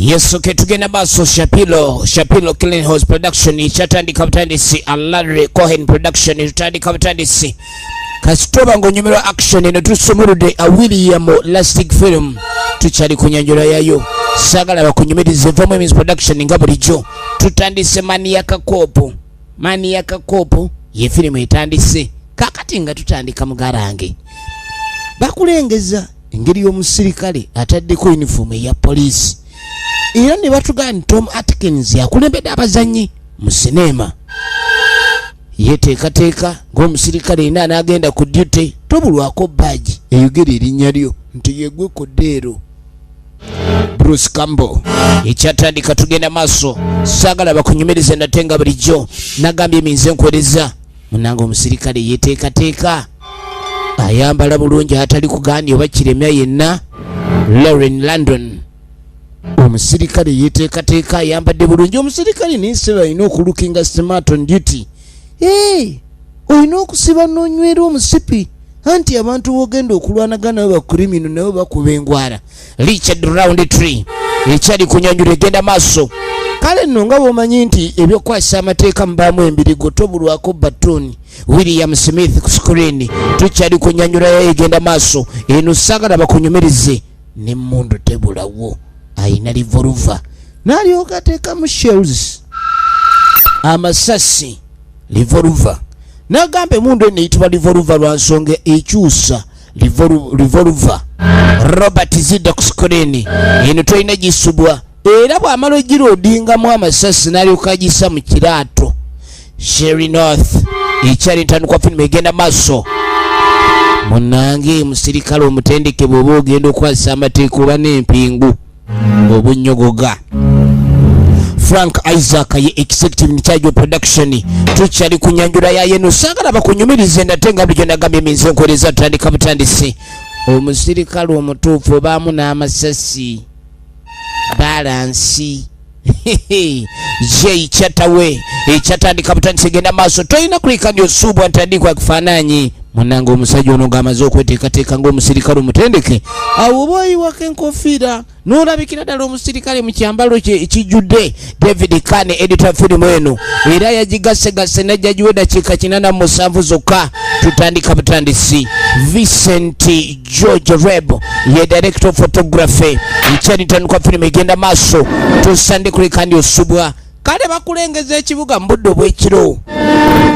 Yes, okay, tugenda baso Shapilo Killing House Production ichatandika butandisi Alari Cohen Production itandika butandisi kasitoba ngonyumero action eno tusomulude a William Lastic Film tuchali kunyanjula yayo sagala bakunyumirize Vamo Means Production nga bulijjo tutandise Mani ya Kakopo ye film etandise kakati nga tutandika mugarange bakulengeza engeri y'omusirikale ataddeko uniform ya police era ne batugana Tom Atkins yakulembedde abazanyi mu sinema yeteekateeka ng'omusirikale ina anagenda ku duty tobulwako badge eyogera erinnya lyo nti yegwe Kodero Bruce Campbell ekyatandika tugenda maaso saagala bakunyumirize natenga bulijjo nagambye minze nkwereza munange omusirikale yeteekateeka ayambala bulungi atali kugaani oba kiremya yenna Lauren London omusirikale yeteekateeka ayambadde bulungi omusirikale ninseba alina okulukinga smart on duty olina okusiba n'onywera omusipi anti abantu bogenda okulwanagana nabo bakulimino nabo bakuba engwara Richard Roundtree ekyali kunyanjula egenda maaso kale nno nga bw'omanyi nti ebyokwasa amateeka mubaamu embirigo tobulwako batoni William Smith ku screen tukyali kunyanjula yayo egenda maaso eno saagala bakunyumirize n'emmundu tebulawo ayina revolver n'alyoka ateekamu shells amasasi revolver n'agamba emundu eno eyitibwa revolver lwa nsonga ekyusa revolver Robert Zida ku screen eno tolina gisubwa era bw'amala ogiroodingamu amasasi n'alyoka agisa mu kiraato Sherry North ekyali ntandikwa firimu egenda maaso munnange musirikale omutendeke bw'oba ogenda okwasa amateeka oba n'empingu obunnyogoga Frank Isaac ye executive in charge of production tukyali kunyanjula yaye no saagala bakunyumirize ndatenga bulijjo nagambye minze nkoleza tutandika butandise omusirikale omutuufu obaamu n'amasasi balansi je ichatawe ekyatandika butandise genda maaso tolina kulika nti osuubwa ntandikwa kifaananyi munange omusajja ono ng'amaze okweteekateeka ng'omusirikale omutendeke awo oba oyiwako enkofiira n'olabikira ddala omusirikale mu kyambalo kye ekijjudde David Kane editor firimu eno era yagigasegase najja giwe dakiika 87 zokka tutandika butandisi Vincent George Reb ye director of photography ekyali ntandikwa firimu egenda maaso tusande kulika ndi osubwa kale bakulengeza ekibuga mu budde obw'ekiro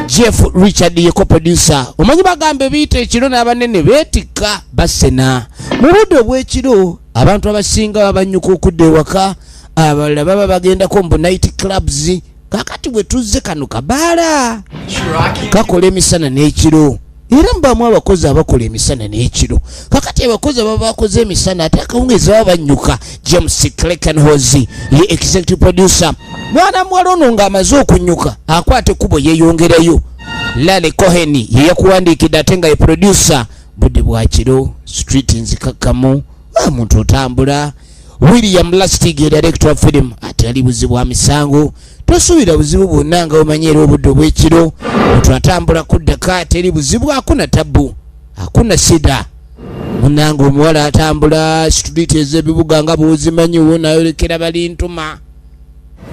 Jeff Richard ye co-producer omanyi bagambe biyita ekiro n'abanene beetikka basena mu budde obw'ekiro abantu abasinga babanyuka okudda ewaka abalala baba bagendako mu night clubs kakati bwe tuzze kano kabaala kakola emisana n'ekiro era mubaamu abakozi abakola emisana n'ekiro kakati abakozi ababa bakoze emisana ate akawungeezi baba banyuka James Cleckenhozi ye executive producer mwana muwala ono ng'amaze okunyuka akwata ekkubo yeeyongerayo Lale Cohen ye yakuwandiikidde ate nga ye producer budde bwa kiro street nzikakkamu omuntu otambula William Lastig ye director of film ate ali buzibu bwa misango tosuubira buzibu bwonna nga omanyi era obudde obw'ekiro omuntu atambula kuddaka teri buzibu akuna tabu akuna sida munange omuwala atambula street ez'ebibuga nga bw'ozimanyiwo nayolekera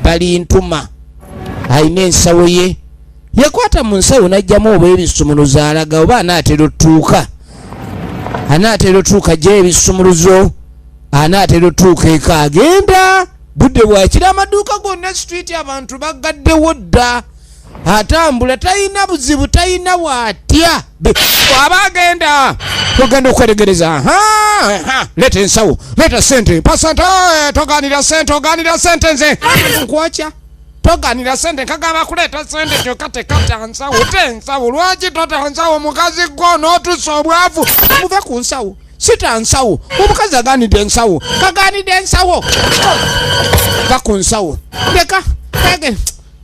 bali ntuma ayina ensawo ye yakwata mu nsawo n'ajjamu oba ebisumuluzo alaga oba anaatera otuuka gye ebisumuluzo anaatera otuuka eka agenda budde bwakira amaduuka gonna street abantu bagaddewo dda atambula talina buzibu talina bwatya aba agenda ogenda okweregereza leta ensawo leta sente pasente toganira sente nze nkwakya toganira sente nkagamba kuleeta sente kyokka tekata nsawo tensawo lwaki tota nsawo mukazi gwo n'otusa obwavu muve ku nsawo sita nsawo omukazi aganidde ensawo kaganidde ensawo va ku nsawo leka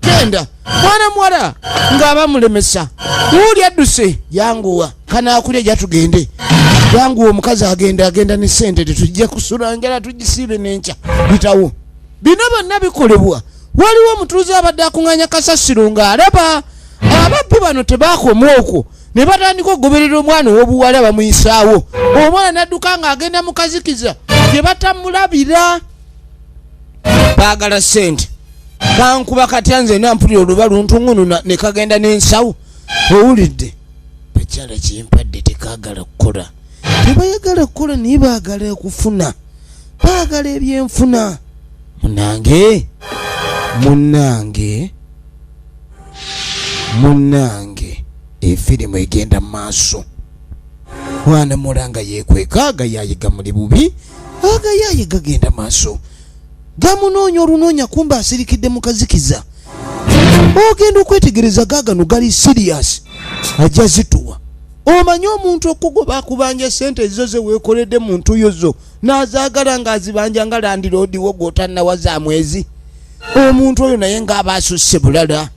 genda mwana muwala ng'aba mulemesa wuuli adduse yanguwa kanaakulya gyatugende yanguwa omukazi agenda ne sente tetujja kusula njala tugisiibe n'enkya bitawo bino byonna bikolebwa waliwo omutuuze abadde akuŋŋaanya kasasiro ng'alaba ababbi bano tebaakoma okwo ne batandika okugoberera omwana ow'obuwala bamuyisaawo omwana n'adduka ng'agenda mukazikiza gye batamulabira baagala sente kankuba katya nze nampulira olubalu ntungunu ne kagenda n'ensawo owulidde bakyala kyempadde tekaagala kukola tebayagala kukola naye baagala okufuna baagala ebyenfuna munnange efirimu egenda maaso mwana mulanga yekweka agayayiga muli bubi agayayiga genda maaso gamunoonya olunoonya kumba asirikidde mukazikiza ogenda okwetegereza gagano gali serious ajja zituwa omanyi omuntu okugoba akubanja sente ezo ze weekoledde muntu yozo n'azaagala ng'azibanja nga landiroodiwo gw'otannawaza mwezi omuntu oyo naye ng'aba asusse bulala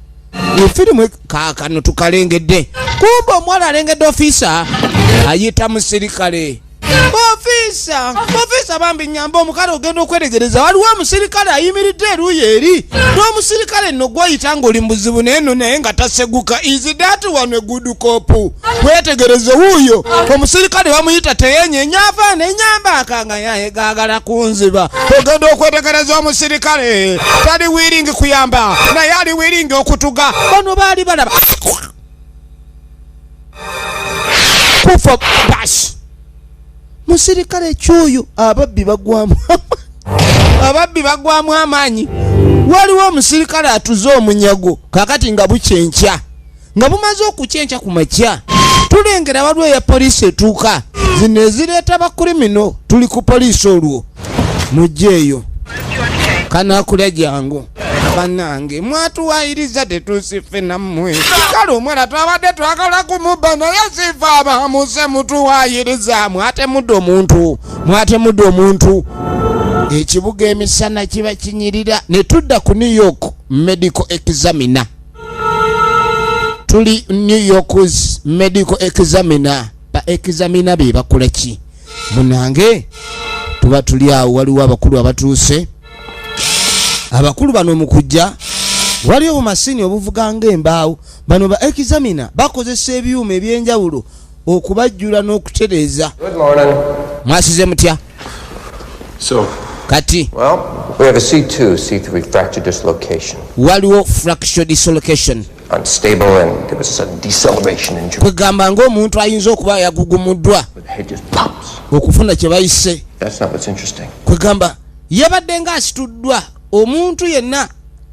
efirimu kaakano tukalengedde kumba omuwala alengedde ofiisa ayita musirikale ofiisa bambi nyamba omukale ogenda okwetegereza waliwo omusirikale ayimiridde eruuyi eri n'omusirikale nno gwayita ng'oli mubuzibu neno naye nga taseguka izidati wanwe gudukopu wetegereze wuuyo omusirikale bamuyita teyenyenyava nenyamba akanga yaye gaagala kunziba ogenda okwetegereza omusirikale tali wiringi kuyamba naye ali wiringi okutuga bano baali balaba kufa bash musirikale kyoyo ababbi bagwamu amaanyi waliwo omusirikale atuze omunyago kakati nga bukyenkya nga bumaze okukyenkya ku makya tulengera waliwo eya poliisi etuuka zino ezireeta bakurimino tuli ku poliisi olwo mujjeeyo kanaakulya jangu banange mwatuwayiriza tetusife nammwe kale omwera twabadde twagala kumubba naye sifa abamuse mutuwayiriza mwatemudde omuntu ekibuga emisana kiba kinyirira ne tudda ku New York medical examiner tuli New York's medical examiner ba examiner be bakola ki munange tuba tuli awo waliwo abakulu abatuuse abakulu bano mukujja waliwo obumasini obuvuga ng'embaawo bano ba examiner bakozesa ebyuma ebyenjawulo okubajjula n'okutereeza mwasize mutya so kati well we have a C2 C3 fracture dislocation waliwo fracture dislocation unstable and there was a sudden deceleration injury kwegamba ng'omuntu ayinza okuba yagugumuddwa okufuna kye bayise that's not what's interesting kwegamba yabadde ng'asituddwa omuntu yenna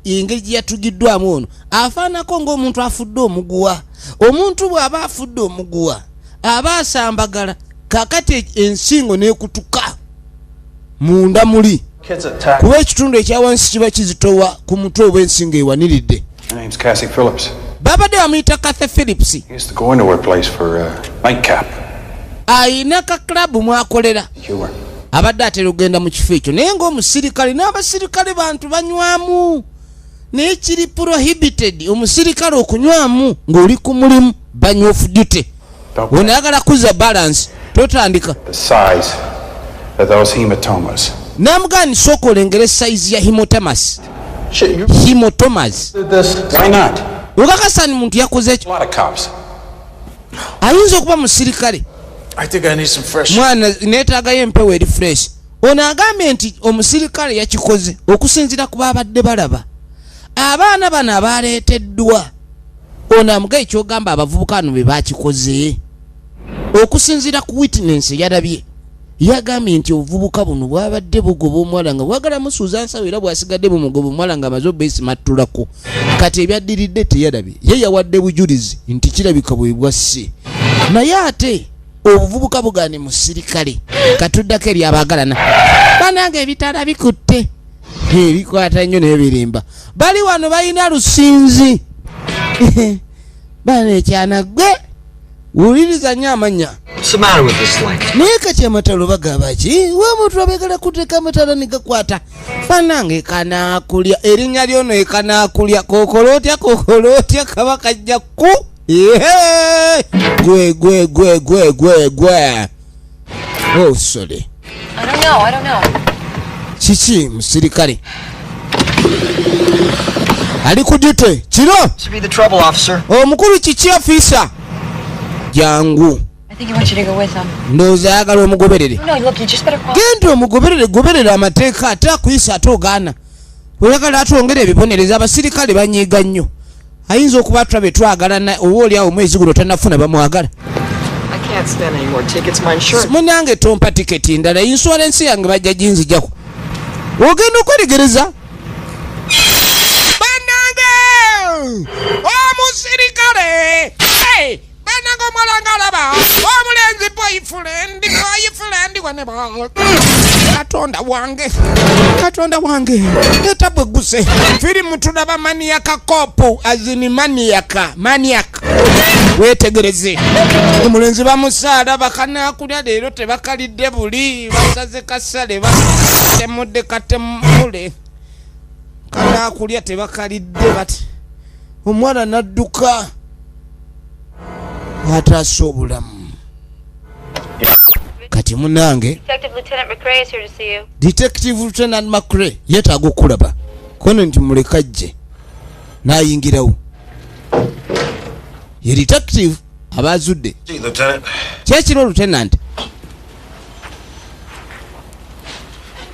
engeri gye yatugiddwamu ono afaanako ng'omuntu afudde omuguwa omuntu bw'aba afudde omuguwa aba asambagala kakati ensingo n'ekutuka munda muli kuba ekitundu ekyawansi kiba kizitowa ku mutwe oba ensingo ewaniridde babadde bamuyita Kathy Phillips ayina ka klabu mwakolera abadde atera okugenda mu kifo ekyo naye ng'omusirikale n'abasirikale bantu banywamu naye kiri prohibited omusirikale okunywamu ng'oli ku mulimu banywa off duty onayagala kuza balance totandika namugani sooka olengera size ya hematomas okakasani muntu yakoze ekyo ayinza okuba musirikale mwana neetaagayo empewo eri fresh ono agambye nti omusirikale yakikoze okusinziira ku babadde balaba abaana bano abaleeteddwa ono amugaye kyogamba abavubuka bano be bakikoze okusinziira ku witness yalabye yagambye nti obuvubuka buno bwabadde bugoba omuwala nga bwagala musuuza nsawo era bwasigadde bumugoba omuwala nga amaze obesimattulako kati ebyaddiridde teyalabye ye yawadde bujulizi nti kirabika bwe bwasse naye ate obuvubuka bugane musirikale katuddako eri abagalana banange ebitala bikutte bikwata nnyo n'ebirimba bali wano balina lusinzi bana ekyana gwe wuliriza nnyo amanya naye kati amatalo bagamba ki womuntu abagala kuteeka amatala ne gakwata banange kanaakulya erinnya lyono ekanaakulya kokola otya kaba kajja ku gwe oh sorry I don't know kiki musirikale ali ku duty kiro omukulu kiki officer jangu ndowooza ayagala omugoberere genda omugoberere goberera amateeka ate akuyisa ate ogaana oyagala atwongere ebibonereza abasirikale banyiiga nnyo ayinza okuba atula betwagala oba oli awo omwezi guno tanafuna bamwagala munange tompa tiketi ndala insuransi yange bajja ginzijako ogenda okweregereza banange omusirikale banange omwalangalaba omulenzi boyfriend waneba katonda wange etabweguse firimu tulaba maniaka kopo azini maniaka wetegereze omulenzi bamusaala bakanakulya leero tebakalidde buli basaze kasale batemudde katemule kanakulya tebakalidde bati omwana nadduka wataasa obulamu kati munange Detective Lieutenant McRae yetaaga okulaba kono nti mulekajje n'ayingirawo ye detective abazudde kyekiro Lieutenant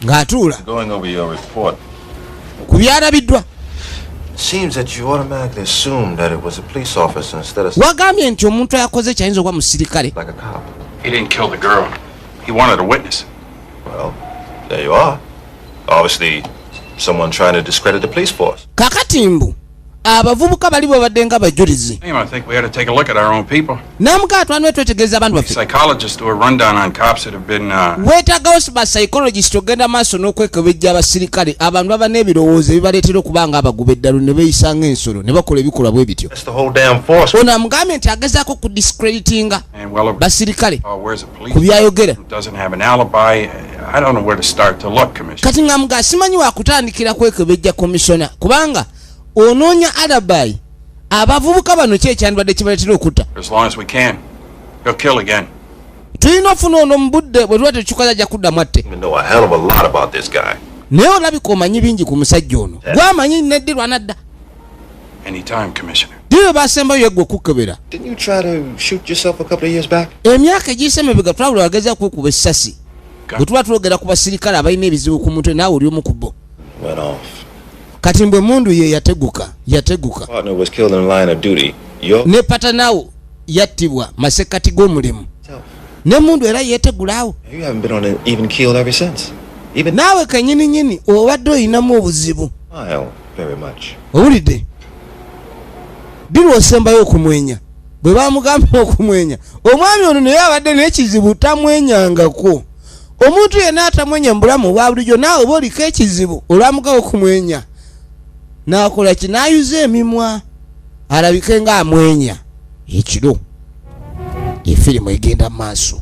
ng'atuula ku byalabiddwa Seems that you automatically assumed that it was a police officer instead of wagambye nti omuntu ayakoze kyayinza okuba musirikale. like a cop. He didn't kill the girl. He wanted a witness. Well, there you are. Obviously, someone trying to discredit the police force. Kakati mbu abavubuka bali babadde nga bajulizi. I think we ought to take a look at our own people. Namuka twanwe twetegereza abantu baffe. Psychologists do a rundown on cops that have been wetagawo ba psychologist ogenda maaso n'okwekebejja abasirikale abantu baba n'ebirowoozo ebibaleetera okubanga abaguba eddalu ne beeyisa ng'ensolo ne bakola ebikolwa bwe bityo. That's the whole damn force. Ono amugambye nti agezaako ku discreditinga basirikale ku byayogera. Doesn't have an alibi. I don't know where to start to look, Commissioner. Kati ngamuga simanyi wakutandikira kwekebejja komisona kubanga onoonya alibi abavubuka bano kyekyandibadde kibaleetera okutta. As long as we can. He'll kill again. Tulina ofuna ono mu budde bwe tuba tetukyukaza ajja kuddamu atte. You know a hell of a lot about this guy. Naye olabika omanyi bingi ku musajja ono gwamanyi neddirwa nadda. Anytime, Commissioner. Ddiwe basembayo yeggwe okukebera. Didn't you try to shoot yourself a couple of years back? Emyaka egisemebega twabula wagezaako okuba essasi bwe tuba twogera ku basirikale abalina ebizibu ku mutwe naawe oli omu ku bo. Went off. Kati mbwe mundu ye yateguka Partner was killed in line of duty. ne patanaawo yattibwa masekati g'omulimu ne mundu era yeetegulaawo. You haven't been on an even keel ever since. Even naawe kenyininyini obadde oyinamu obuzibu. smile very much. Owulidde ddi lwosembayo okumwenya bwe bamugamba okumwenya omwami ono naye abadde n'ekizibu tamwenyangako. Omuntu yenna atamwenya mu bulamu obwa bulijjo naawe oba oliko ekizibu olwamugawo okumwenya n'akola ki n'ayuza emimwa alabike ng'amwenya ekiro efirimu egenda mu maaso.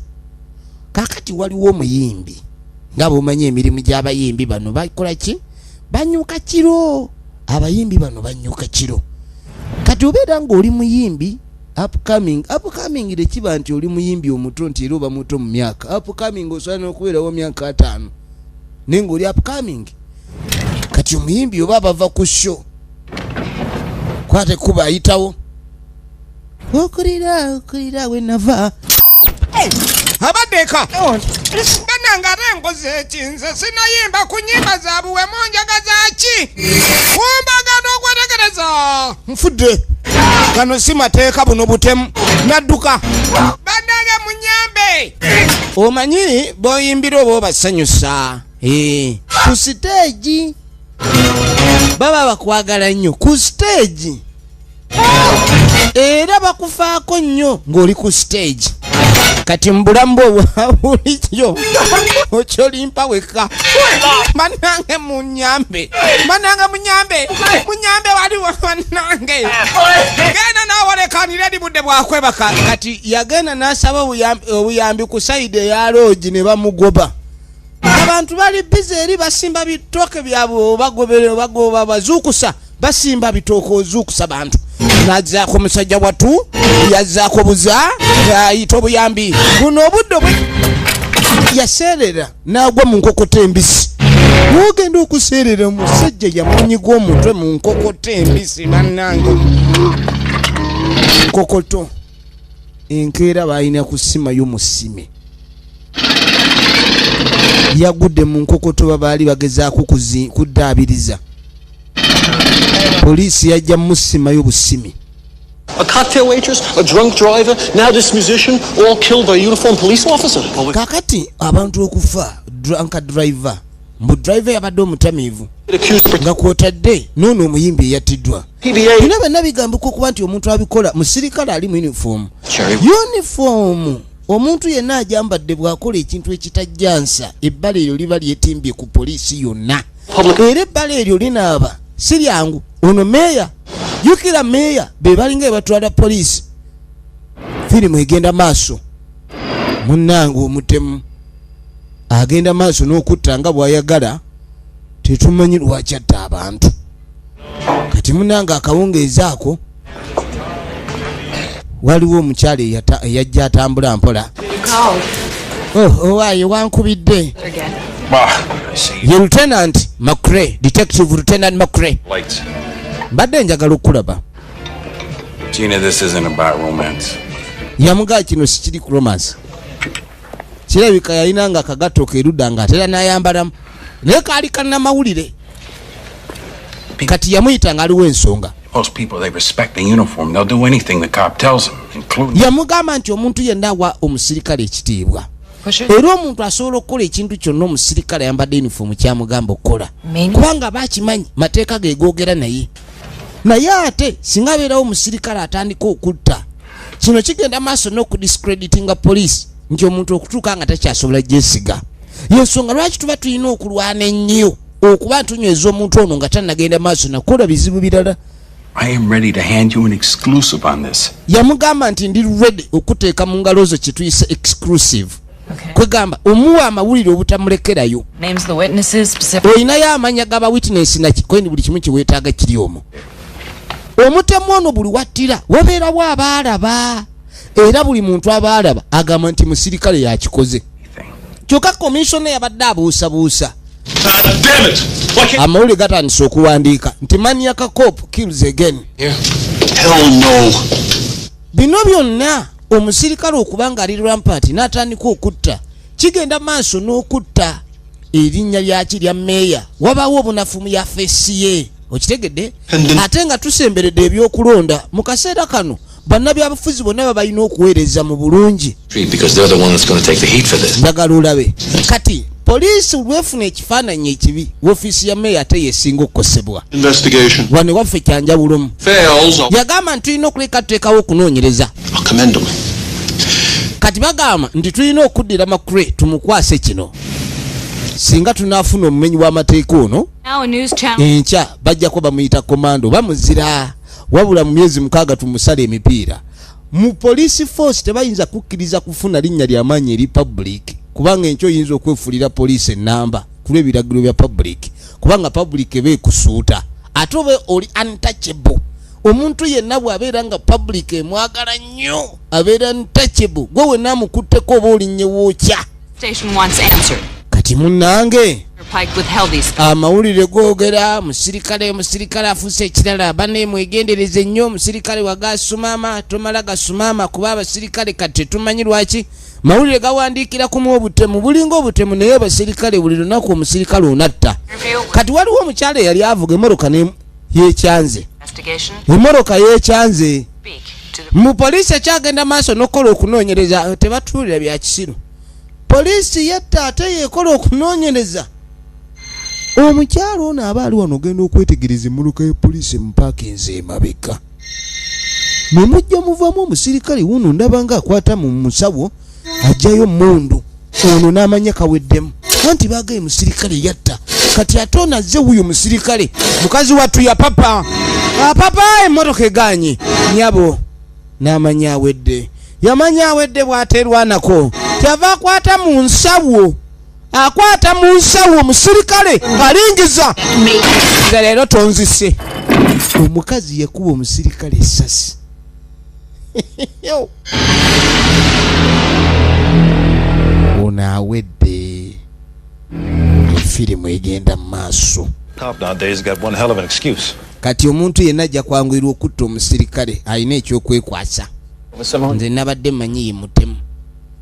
Kaakati waliwo omuyimbi nga bw'omanyi emirimu gy'abayimbi bano bakola ki banyuka kiro. Abayimbi bano banyuka kiro. Kati obeera ng'oli muyimbi upcoming tekiba nti oli muyimbi omuto nti era oba muto mu myaka. Upcoming osobola n'okubeerawo myaka 5 naye ng'oli upcoming. Kati omuyimbi oba bava ku show kwate kuba ayitawo okulira we nava abaddeka bananga ate nkoze ekinze sinayimba ku nnyimba za buwe munjagaza ki kumbagana okwetegereza nfudde kano si mateeka buno butemu nadduka banange munyambe. Omanyi boyimbira oba obasanyusa ku siteegi baba bakwagala nnyo ku stage era bakufaako nnyo ng'oli ku stage. Kati mbulamu bwo bulijjo okyolimpa weka banange munyambe waliwo banange genda nawolekanira edi budde bwakwebaka. Kati yagenda n'asaba obuyambi ku sayidi eya loogi ne bamugoba. Abantu bali bize eri basimba bitooke byabwe bagoba bazuukusa basimba bitooke ozuukusa bantu. Nazzaako omusajja watu yazzaako buza yayita obuyambi buno obudde bwe yaseerera n'agwa mu nkokota embisi. Wogenda okuseerera omusajja yamunyiga omutwe mu nkokota embisi bannange. Nkokoto enkeera balina kusimayo musime. Yagudde mu nkokoto babaali bagezaako kuddaabiriza Poliisi yajja musimayo busimi. A cocktail waitress, a drunk driver, now this musician, all killed by a uniformed police officer. Kakati abantu okufa drunk driver. Mbu driver yabadde omutamiivu. Nga kwotadde noono omuyimbi eyatiddwa. Bino byonna bigambika okuba nti omuntu abikola musirikale ali mu uniform. Uniform. Omuntu yenna ajambadde bw'akola ekintu ekitajjansa ebbala eryo liba lyetimbye ku poliisi yonna. Era ebbala eryo linaaba si lyangu. Ono meeya jukira meeya be balinga ebatwala poliisi. Firimu egenda maaso. Munnange omutemu agenda maaso n'okutta nga bw'ayagala. Tetumanyi lwaki atta abantu. Kati munnange akawungeezi ako waliwo omukyala eyajja atambula mpola. Owaaye wankubidde. Ye Lieutenant McRae, Detective Lieutenant McRae. Mbadde njagala okulaba. Gina, this isn't about romance. Yamugaa kino sikiri ku romance. Kirabika yalina nga akagato kerudda nga atera n'ayambalamu. Naye kaali kannamawulire. Kati yamuyita nga aliwo ensonga. Most people, they respect the uniform. They'll do anything the cop tells them, including... Yamugamba nti omuntu yenna awa omusirikale ekitiibwa. Era omuntu asobola okukola ekintu kyonna omusirikale ayambadde uniform kyamugamba okukola. Kubanga bakimanyi mateeka ge googera naye. Naye ate singa abeerawo omusirikale atandika okutta. Kino kigenda maaso n'okudiscreditinga poliisi nti omuntu okutuuka nga takyasobola gyesiga. Yensonga lwaki tuba tulina okulwana ennyo okuba ntunyweza omuntu ono nga tannagenda maaso nakola bizibu birala. I am ready to hand you an exclusive on this. Yamugamba nti ndi ready okuteeka mu ngalo zo kye tuyise exclusive. Kwegamba omuwa amawulire obutamulekerayo. Names the witnesses, specific. Oyinayo amanya gaba witness nakikoeni buli kimu kiweetaaga kiri omwo. Omutemu ono buli wattira wabeerawo abaalaba. Era buli muntu abaalaba agamba nti musirikale yakikoze. Kyokka komisona yabadde abuusabuusa. Amawulire gatandise okuwandiika nti maniacal cop kills again. Hell no. Bino byonna omusirikale okubanga ali rampart n'atandika okutta kigenda maaso n'okutta erinnya lyaki lya meeya. Wabaawo obunafu mu yafeesi ye. Okitegedde? Ate nga tusemberedde ebyokulonda mu kaseera kano bannabyabufuzi bonna babalina okuweereza mu bulungi. Njagala olabe. Kati poliisi lwefuna ekifaananyi ekibi woofiisi ya meeya ate yeesinga okukosebwa. Wano waffe kyanjawulomu. Yagamba nti tulina okuleka tuteekawo okunoonyereza. Kati bagamba nti tulina okuddira McRae tumukwase kino. Singa tunaafuna omumenyi w'amateeka ono enkya bajjako bamuyita komando bamuzira. Wabula mu myezi 6 tumusala emipiira. Mu police force tebayinza kukkiriza kufuna linnya ly'amaanyi eri public kubanga enkyo yinza okwefuulira poliisi ennamba ku lw'ebiragiro bya public kubanga public eba ekusuuta ate obe oli untouchable. Omuntu yenna bw'abeera nga public emwagala nnyo abeera untouchable. Gwe wenna amukutteko oba olinnye wookya. Kati munnange amawulire googera omusirikale afuuse ekirala banne mwegendereze nnyo omusirikale wagasumama tomala gasumama kuba abasirikale kati tetumanyi lwaki mawulire gawandiikira kumu obutemu bulinga obutemu naye abasirikale buli lunaku omusirikale onatta. Kati waliwo omukyala eyali avuga emmotoka yekyanze. Emmotoka yekyanze. Mu poliisi ekyagenda maaso n'okukola okunoonyereza tebatuulira bya kisiru. Poliisi yetta ate yeekola okunoonyereza. Omukyalo ono aba ali wano ogenda okwetegereza emmoloka ya poliisi emupaakinze emabega. Mwe mujja muvamu omusirikale wuno ndaba nga akwata mu musawo ajjayo mmundu ono n'amanya kaweddemu anti baagaye musirikale yatta. Kati ate ono azze wuyo musirikale mukazi wattu ya papa papa emmotoka eganye nyabo n'amanya awedde. Yamanya awedde bw'ateerwanako kyava akwata mu nsawo. Akwata mu nsawo omusirikale alingiza nga leero tonzise. Omukazi yakuba omusirikale essasi. Ono awedde. Firimu egenda mu maaso. Kati omuntu yenna ajja kwanguyirwa okutta omusirikale alina ekyokwekwasa. Nze nabadde manyi ye mutemu.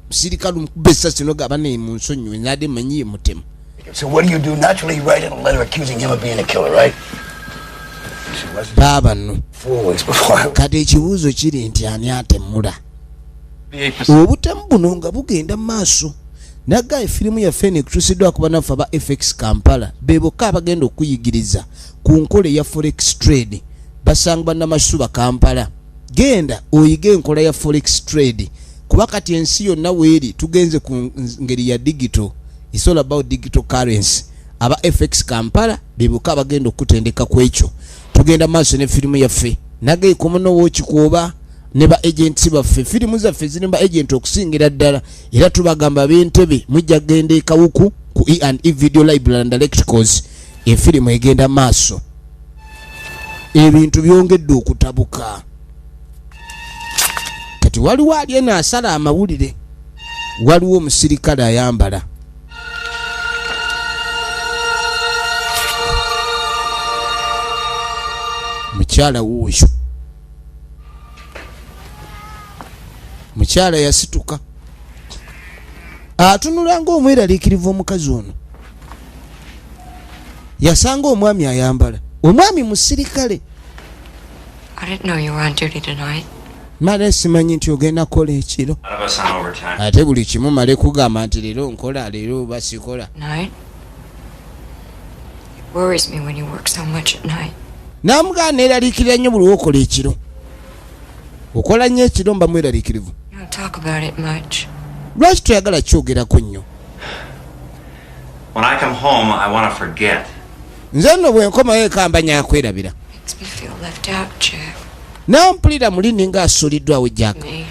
Musirikale omukubba essasi nogaba ne mu nsonyi nabadde manyi ye mutemu. So what do? Naturally you write in a letter accusing him of being a killer, right? baba nno 4 weeks before I... kati ekibuuzo kiri nti ani atemula 8%. obutemu buno nga bugenda mu maaso nagga efirimu yaffe eno ekutuusiddwa ku banafu aba FX Kampala be bokka abagenda okuyigiriza ku nkola eya forex trade basanga bannamasuba Kampala genda oyige enkola ya forex trade kuba kati ensi yonna weeri tugenze ku ngeri ya digital. It's all about digital currency. Aba FX Kampala be bokka abagenda okutendeka ku ekyo tugenda maaso ne firimu yaffe nagga ikomono w'okikuoba ne ba agents baffe firimu zaffe ziri ba agent okusingira ddala era tubagamba b'entebe mujja kugenda ekawuku ku E&E video library and electricals efirimu egenda maaso ebintu byongedde okutabuka kati waliwo ali eno asala amawulire waliwo omusirikale ayambala mukyala wuuyo mukyala yasituka atunula ng'omweraliikirivu omukazi ono yasanga omwami ayambala omwami musirikale I didn't know you were on duty tonight. mala simanyi nti ogenda kukola ekiro None of us on overtime. ate buli kimu male kugamba nti leero nkola leero basikola Night? It worries me when you work so much at night. namugaa neeraliikirira nnyo buli wokola ekiro okola nnyo ekiro mba mweraliikirivu You don't talk about it much. lwaki toyagala kyogerako nnyo When I come home, I want to forget. nze nno bwe nkomayo ekamba nyakwerabira Makes me feel left out, Jack. nawe mpulira mulini ng'asuuliddwawo jaka Me.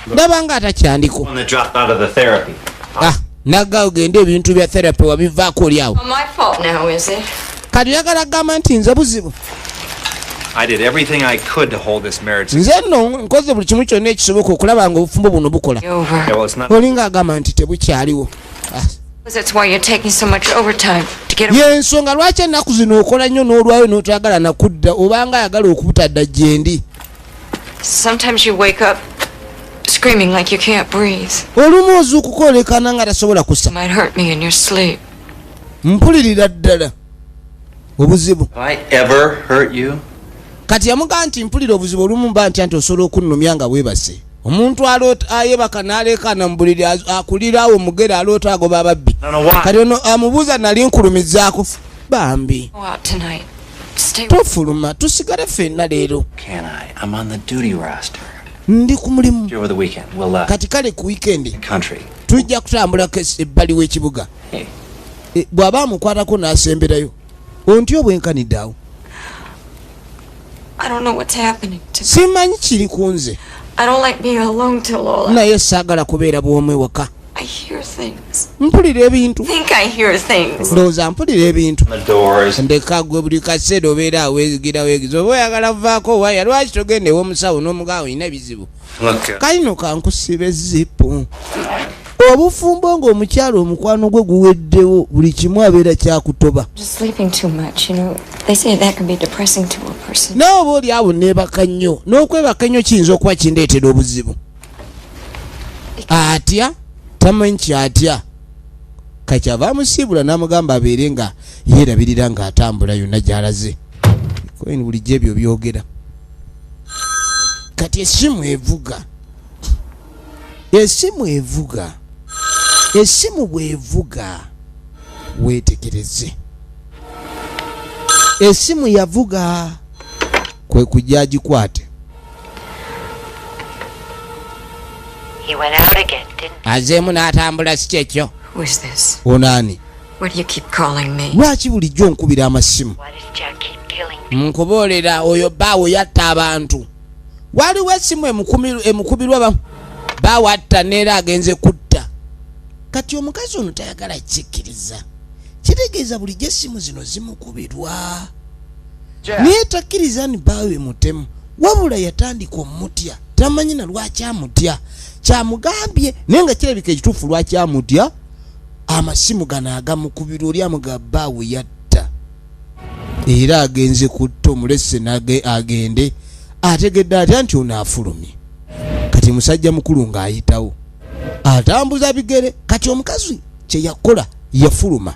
ndaba nga atakyandiko When they dropped out of the therapy. nagga ogende ebintu bya therapy wabivaako oli awo Well, my fault now, is it? kati oyagala kugamba nti nze buzibu I did everything I could to hold this marriage. nze nno nkoze buli kimu kyonna ekisoboka okulaba nga obufumbo buno bukola You're over. Yeah, well, it's not. olinga agamba nti tebukyaliwo That's why you're taking so much overtime to get away. yensonga lwaki ennaku zino okola nnyo n'olwayo n'otayagala nakudda obanga ayagala okubutadda gyendi Sometimes you wake up screaming like you can't breathe. olumu ozuukuka olekana nga tasobola It kusa might hurt me in your sleep. mpulirira ddala obuzibu Have I ever hurt you? kati yamugaa nti mpulira obuzibu olumu mba ntya nti osobola okunnumya nga weebase omuntu ayebaka n'aleekaana mu buliri akuliraawo omugere aloota agoba ababbi I don't know why. kati ono amubuuza nali nkulumizaako bambi Go out tonight. Stay with tofuluma tusigale ffenna leero Can I? I'm on the duty roster. ndi ku mulimu Over the weekend, we'll kati kale ku wiikendi country. tujja kutambulako ebbali w'ekibuga Hey, bw'aba amukwatako n'asemberayo ontya obwenkanidde awo I don't know what's happening to me. simanyi kiri ku nze I don't like being alone till all I naye saagala kubeera bw'omu ewaka hear things. mpulira ebintu Think I hear things. ndowooza mpulira ebintu the doors. ndeka gwe buli kaseera obeera aweezigira weegiza oba oyagala kuvaako waya lwaki togenda ew'omusawo n'omugaawo olina bizibu Look, kalino kankusiba ezzipu obufumbo ng'omukyalo omukwano gwe guweddewo buli kimu abeera kyakutoba Just sleeping too much, you know. They say that can be depressing to a person. nawe oba oli awo neebaka nnyo n'okwebaka nnyo kiyinza okuba kindeetera obuzibu atya tamanyi kyatya kakyava amusiibula n'amugamba abeere nga yeerabirira ng'atambula yonna gy'alaze koini bulijjo ebyo byogera kati essimu evuga essimu bw'evuga weetegereze essimu yavuga kwe kujja agikwate He went out again, didn't azeemu n'atambula si kyekyo Who is this? onaani Why do you keep calling me? lwaki bulijjo nkubira amasimu Why does Jack keep killing people? nkuboolera oyo baawo yatta abantu waliwo essimu emukubirwa bamu baawo atta neera agenze kutta kati omukazi ono tayagala kikkiriza kitegeeza bulijjo essimu zino zimukubirwa naye takkiriza ni baawe mutemu wabula yatandika omutya tamanyi na lwaki amutya kyamugambye naye nga kirabika ekituufu lwaki amutya amasimu gano agamukubira oli amuga baawe yatta era agenze kutta omulese agende ategedde atya nti ono afulumye kati musajja mukulu ng'ayitawo atambuza bigere kati omukazi kye yakola yafuluma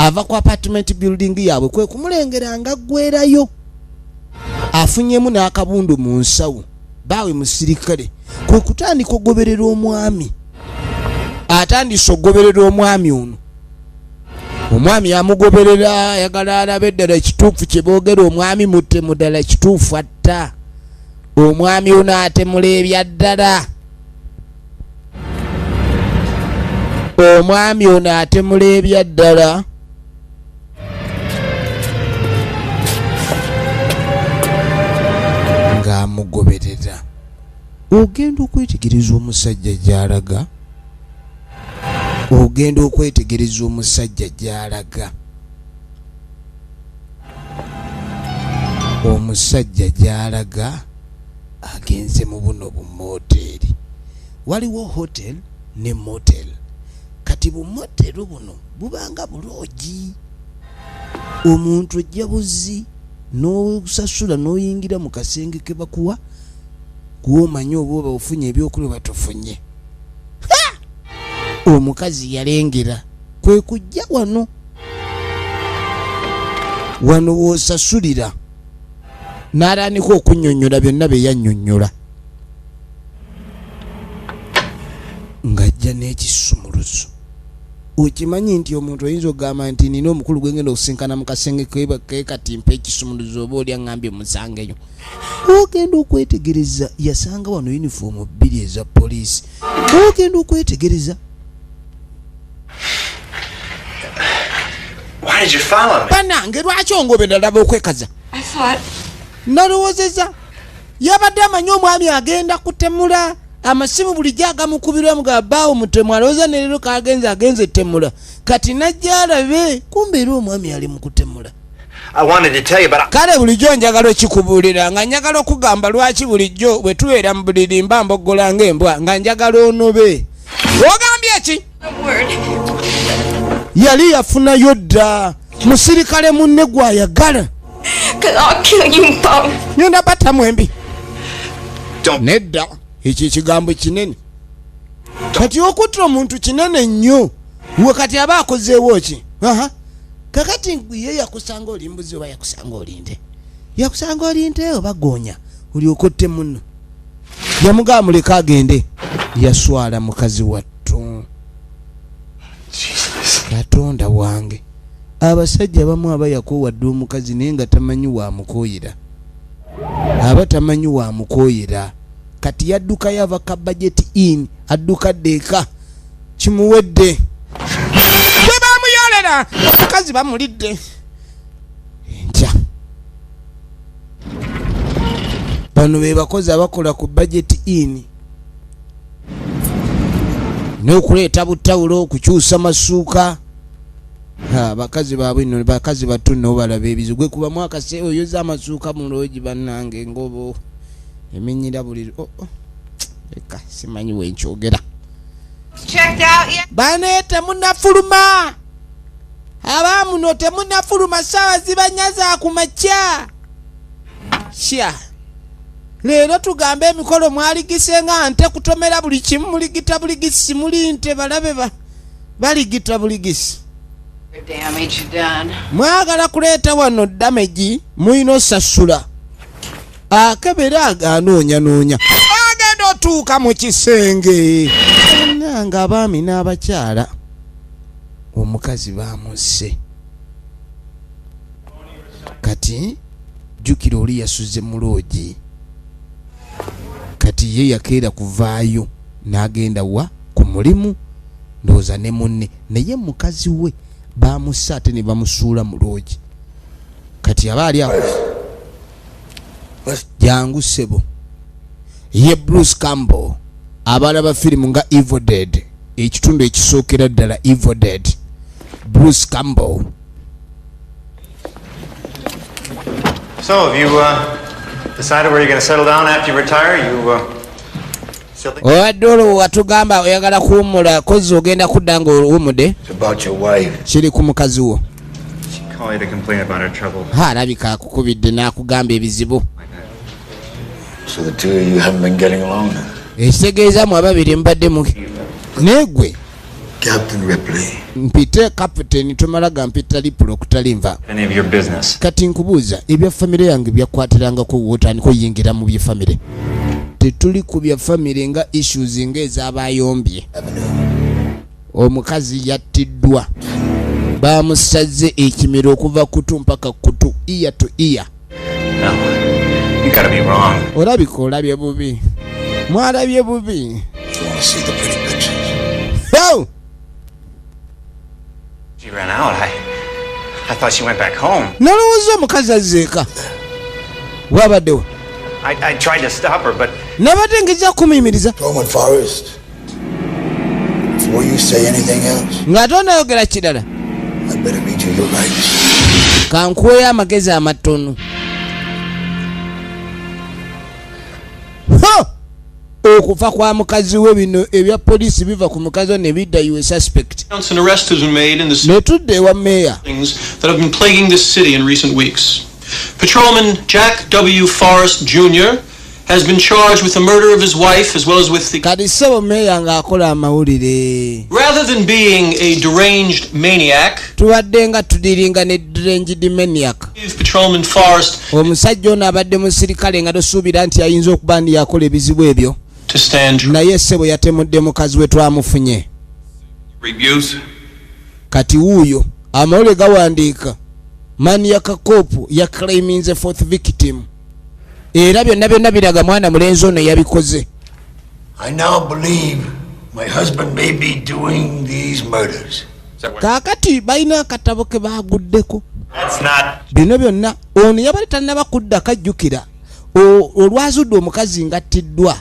ava ku apartment building yaabwe kwe kumulengera nga gwerayo afunyemu n'akabundu mu nsawo baawe musirikale kwe kutandika ogoberera omwami atandise ogoberera omwami ono omwami yamugoberera ayagala alabe eddala ekituufu kye boogera omwami muttemu ddala ekituufu atta omwami ono atemula ebyaddala omwami ono atemula ebyaddala ng'amugoberera ogenda okwetegereza omusajja gy'alaga ogenda okwetegereza omusajja gy'alaga omusajja gy'alaga agenze mu buno bumoteeri waliwo hotel ne motel kati bumotero buno bubanga buloogi omuntu ojja buzi n'osasula n'oyingira mu kasenge ke bakuwa gw'omanyi oba oba ofunye ebyokulya batofunye omukazi yalengera kwe kujja wano w'osasulira n'atandika okunnyonnyola byonna bye yannyonnyola ng'ajja n'ekisumuluzo okimanyi nti omuntu oyinza okugamba nti nina omukulu gwe ngenda okusinkana mu kasenge ke kati mpa ekisumuluzo oba oli aŋŋambye musangeyo ogenda okwetegereza yasanga wano yunifoomu 2 eza poliisi ogenda okwetegereza Why did you follow me? banange lwaki ongoberera laba okwekaza I thought nalowoozeza yabadde amanyi omwami agenda kutemula amasimu bulijjo agamukubirwamu gabbaawo mutemu alowooza ne leero agenze ettemula kati najja alabe kumbe era omwami ali mu kutemula I wanted to tell you, but kale bulijjo njagala okikubuulira nga njagala okugamba lwaki bulijjo bwe tubeera mu buliri mba mboggola ng'embwa nga njagala onobe ogambye eki yali yafunayo dda musirikale munne gw'ayagala ngenda battamu embi nedda ekyo ekigambo kinene kati okuttira omuntu kinene nnyo we kati aba akozeewo ki kakati ye yakusanga oli mbuzi oba yakusanga oli nte yakusanga oli nte oba goonya olyoka otte munno yamugamba muleka agende yaswala mukazi wattu katonda wange abasajja bamu aba yakoowadde omukazi naye nga tamanyi waamukooyera aba tamanyi waamukooyera kati yadduka yava ka budget in adduka ddeeka kimuwedde bwe bamuyolera omukazi bamulidde enkya bano be bakozi abakola ku budget in n'okuleeta butawulo okukyusa masuuka bakazi baabwe nno bakazi batu nno balaba ebizibu gwe kubamu akase oyoza amasuuka mu loogi bannange ngobo eminyira buli eka simanyi wenkyogera bane temunafuluma abamuno temunafuluma ssaawa zibanyaza ku makya sya leero tugambe emikolo mwaligise nga nte kutomera buli kimu muligita buligisi muli nte balabe baligita buligisi mwagala kuleeta wano damage muyina osasula akebera aganoonya agenda otuuka mu kisenge nanga abaami n'abakyala omukazi baamusse kati jjukira oli yasuze mu loogi kati ye yakeera kuvaayo n'agenda wa ku mulimu ndowooza ne munne naye mukazi we baamussa ate ne bamusuula mu loogi kati aba ali ako jangu ssebo ye Bruce Campbell abalaba firimu nga Evil Dead ekitundu ekisookera ddala Evil Dead Bruce Campbell. So, have you decided where you're going to settle down after you retire? Owadolo watugamba oyagala kuwumula kozi ogenda kudda nga owumudde. About your wife. Kiri ku mukazi wo. She called you to complain about her trouble. Alabika akukubidde n'akugamba ebizibu. So the two of you haven't been getting along? Ekitegeeza mu ababiri mbadde muke. Negwe Captain Ripley. Mpite Captain tumalaga mpita Liplo kutalimva. Any of your business. Kati nkubuuza ebya family yange byakwatiranga ko wotandiko yingira mu bya family. Tetuli ku bya family nga issues ng'ez'abayombye. Omukazi yattiddwa. Bamusaze ekimiro okuva kutu mpaka kutu, ear to ear. No, you gotta be wrong. Olabye bubi. Mwalabye bubi. You want to see the pretty pictures? Yo! She ran out. I thought she went back home. Nalowooza omukazi azzeeka. Wabaddewo. I tried to stop her, but Nabadde ngejja kumuyimiriza. Norman Forrest. Before you say anything else, Ng'ate onayogera kirala. I better read you your rights. Kankuweyo amagezi amatono. Okufa kwa mukazi we bino ebya poliisi biva ku mukazi ne bidda you a suspect. An arrest has been made in the Netudde ewa meya. things that have been plaguing this city in recent weeks. Patrolman Jack W. Forrest Jr. has been charged with the murder of his wife as well as with the... Kati ssebo meya ng'akola amawulire. Rather than being a deranged maniac, Tubadde nga tudiringa ne deranged maniac. Patrolman Forrest Omusajja ono abadde musirikale nga tosuubira nti ayinza okuba ndi yakola ebizibu ebyo. to stand Naye ssebo yatemudde mukazi we twamufunye. Reviews? Kati wuuyo amawulire gawandiika maniac cop claiming the fourth victim. Era byonna biraga mwana mulenzi ono yabikoze. I now believe my husband may be doing these murders. Kaakati balina akatabo ke baaguddeko. that's not. Bino byonna ono yabali tannaba kudda kajjukira. Olwazudde omukazi ngattiddwa.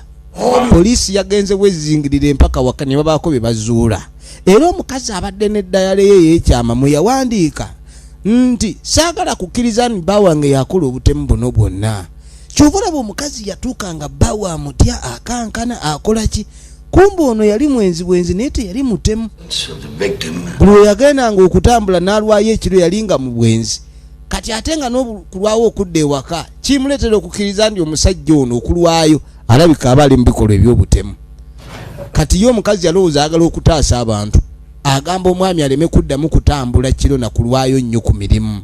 Poliisi yagenze wezingirira empaka waka ne babaako bye bazuula. Era omukazi abadde n'eddayala ye y'ekyama mwe yawandiika nti saagala kukkiriza ni bba wange yakola obutemu buno bwonna. Kyova olaba omukazi yatuuka nga bba wa mutya akankana akola ki? Kumbe ono yali mwenzi bwenzi naye teyali mutemu. So the victim. Buli we yagendanga okutambula n'alwayo ekiro yali nga mu bwenzi. Kati ate nga n'okulwawo okudda ewaka kimuleetera okukkiriza nti omusajja ono okulwayo alabika aba ali mu bikolwa eby'obutemu. Kati ye omukazi yalowooza agala okutaasa abantu. Agamba omwami aleme kuddamu kutambula kiro na kulwayo nnyo ku mirimu.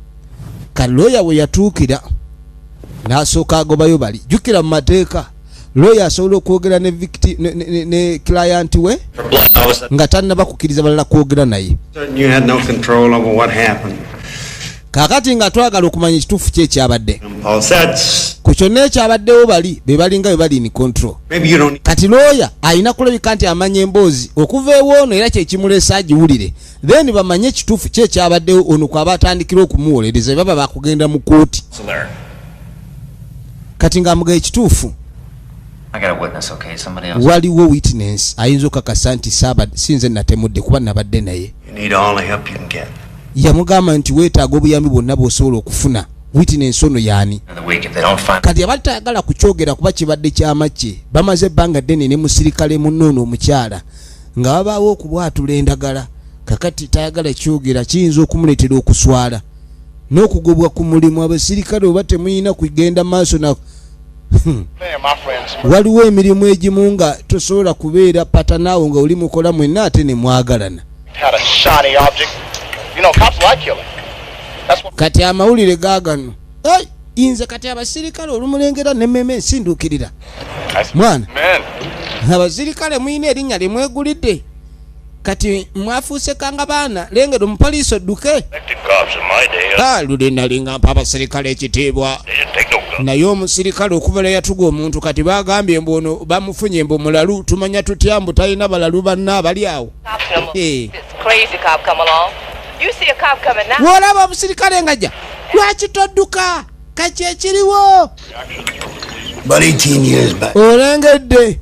Kati looya we yatuukira n'asooka agobayo bali. Jjukira mu mateeka looya asobola okwogera ne client we nga tannaba kukkiriza balala kwogera naye. You had no control over what happened. Kaakati nga twagala okumanya ekituufu kye ekyabadde. Paul said, Ku kyonna ekyabaddewo bali be balinga be bali in control. maybe you don't. Kati looya alina kulabika nti amanya emboozi okuva ewoono era kyekimuleesa agiwulire. Then bamanye ekituufu kye ekyabaddewo ono kwaba atandikira okumuwolereza baba bakugenda mu kooti. Kati ng'amugaye ekituufu. I got a witness, okay? Somebody else. Waliwo witness ayinza okakasa nti sinze natemudde kuba nabadde naye. You need all the help you can get. Yamugamba nti weetaaga obuyambi bwonna bw'osobola okufuna. Witness ono yaani? Another week if they don't find. Kati abali tayagala kukyogera kuba kibadde ky'amagye bamaze ebbanga ddene ne musirikale munnoono omukyala nga babaawo okubwatula endagala. Kakati tayagala kyogera kiyinza okumuleetera okuswala n'okugobwa ku mulimu. Abasirikale oba temuyina kugenda maaso na waliwo emirimu egimu nga tosobola kubeera patanaawo nga oli mukola mwenna ate ne mwagalana. Kati amawulire gaagano inze kati abasirikale olumulengera nemmeme nsinduukirira mwana abasirikale muyina erinnya limwegulidde kati mwafuuse kanga baana lengera omupoliisi odduke. Luli nalinga mpa abasirikale ekitiibwa naye omusirikale okuvala yatuga omuntu kati bagambye mbu ono bamufunye mbu mulalu tumanya tutya mbu talina balalu banna abali awo. Wolaba omusirikale ngajja lwaki todduka kaki ekiriwo olengedde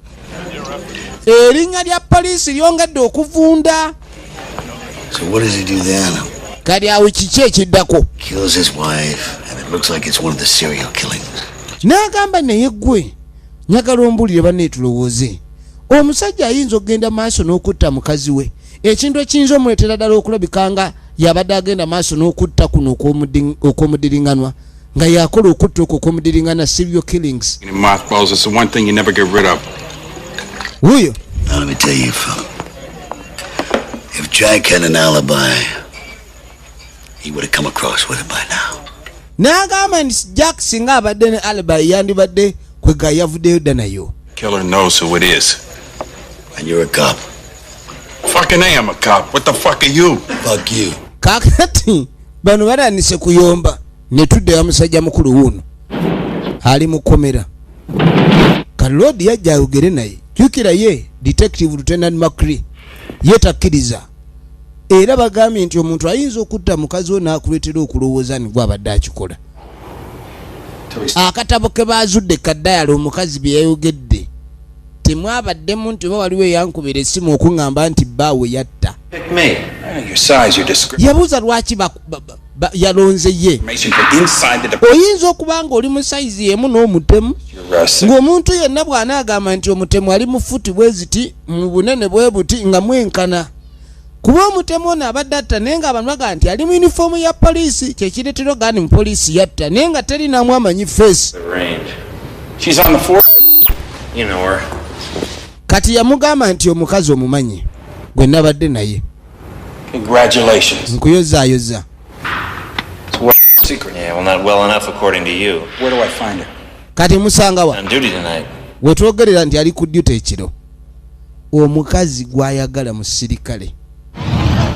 erinnya lya poliisi lyongedde okuvunda. Kali awo kiki ekiddako? N'agamba naye ggwe nyagala ombulire banneetulowooze omusajja ayinza okugenda maaso n'okutta mukazi we ekintu ekiyinza omuleetera ddala okulabika nga yabadde agenda maaso n'okutta kuno okw'omudiringanwa nga yakola okutta okwo okw'omudiringana serial killings. Mothballs is the one thing you never get rid of. Wuyo. Now let me tell you, fella. If Jack had an alibi, he would have come across with it by now. N'agamba nti Jack singa abadde ne alibi yandibadde kwega yavuddeyo dda nayo. Killer knows who it is. And you're a cop. Fucking I am a cop. What the fuck are you? Fuck you. Kakati bano baranise kuyomba ne tuddeyo musajja mukulu wuno ali mukomera. Kalodi yajja ayogere naye. Jukira ye Detective Lieutenant McCree yetakkiriza. Era bagambye nti omuntu ayinza okutta mukazi we n'akuleetera okulowooza ni gw'abadde akikola. Akatabo ke baazudde kaddayala omukazi bye yayogedde temwabaddemu nti oba waliwo eyankubira essimu okuŋŋamba nti bbaawe yatta. Yabuuza lwaki yalonze ye. Oyinza okuba nga oli mu sayizi y'emu n'omutemu ng'omuntu yenna bw'anaagamba nti omutemu ali mu futi bwe ziti mu bunene bwe buti nga mwenkana. Kuba omutemu ono abadde atta naye nga abantu baga nti ali mu yunifoomu ya poliisi kyekireetera gani mu poliisi yatta naye nga terinamu amanyi feesi. Kati yamugamba nti omukazi omumanyi gwe nabadde naye. Nkuyozaayoza. Yeah, well, not well enough according to you. Where do I find her? Kati musanga wa On duty tonight. wetwogerera nti ali ku duty ekiro. Omukazi gwayagala mu sirikale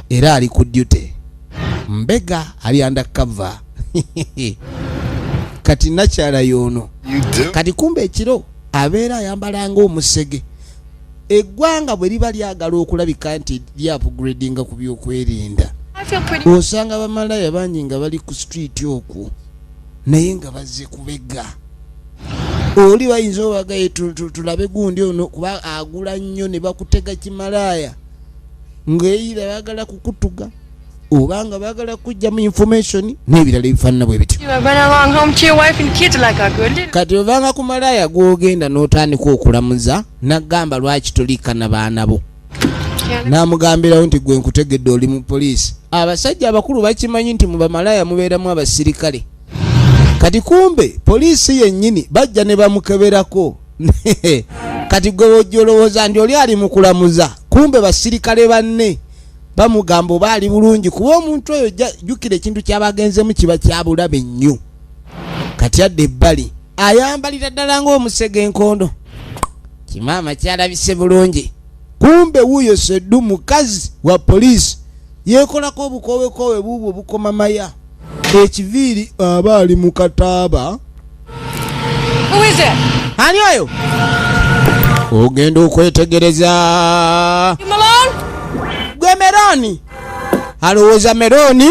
era ali ku duty. Mbega ali undercover. Kati nakyala yono. Kati kumbe ekiro abeera ayambalanga omusege. Eggwanga bwe liba lyagala okulabika nti lya upgradinga ku byokwerinda. Osanga bamalaya bangi nga bali ku street okwo naye nga bazze kubega. Oli bayinza obagaye tulabe gundi ono kuba agula nnyo ne bakutega kimalaya ng'eyira bagala kukutuga obanga bagala kujja mu information n'ebirala ebifaanana bwe bityo. Kati obanga ku malaya gw'ogenda n'otandika okulamuza n'agamba lwaki toliikana baana bo. N'amugambirawo nti gwe nkutegedde oli mu poliisi. Abasajja abakulu bakimanyi nti mu bamalaya mubeeramu abasirikale. Kati kumbe poliisi yennyini bajja ne bamukeberako. Kati gwe wojja olowooza nti oli ali mu kulamuza kumbe basirikale banne bamugamba oba ali bulungi kuba omuntu oyo jjukira ekintu ky'abagenzemu kiba kya bulabe nnyo. Kati adda ebbali ayambalira ddala ng'omusege enkondo. Kimaama kyalabise bulungi. Kumbe wuyo Seddu mukazi wa poliisi yeekolako obukooweekoowe buubwo bukoma maya. Ekiviiri aba ali mu kataaba. Ani oyo? Ogenda okwetegereza. Gwe Meroni. Alowooza Meroni?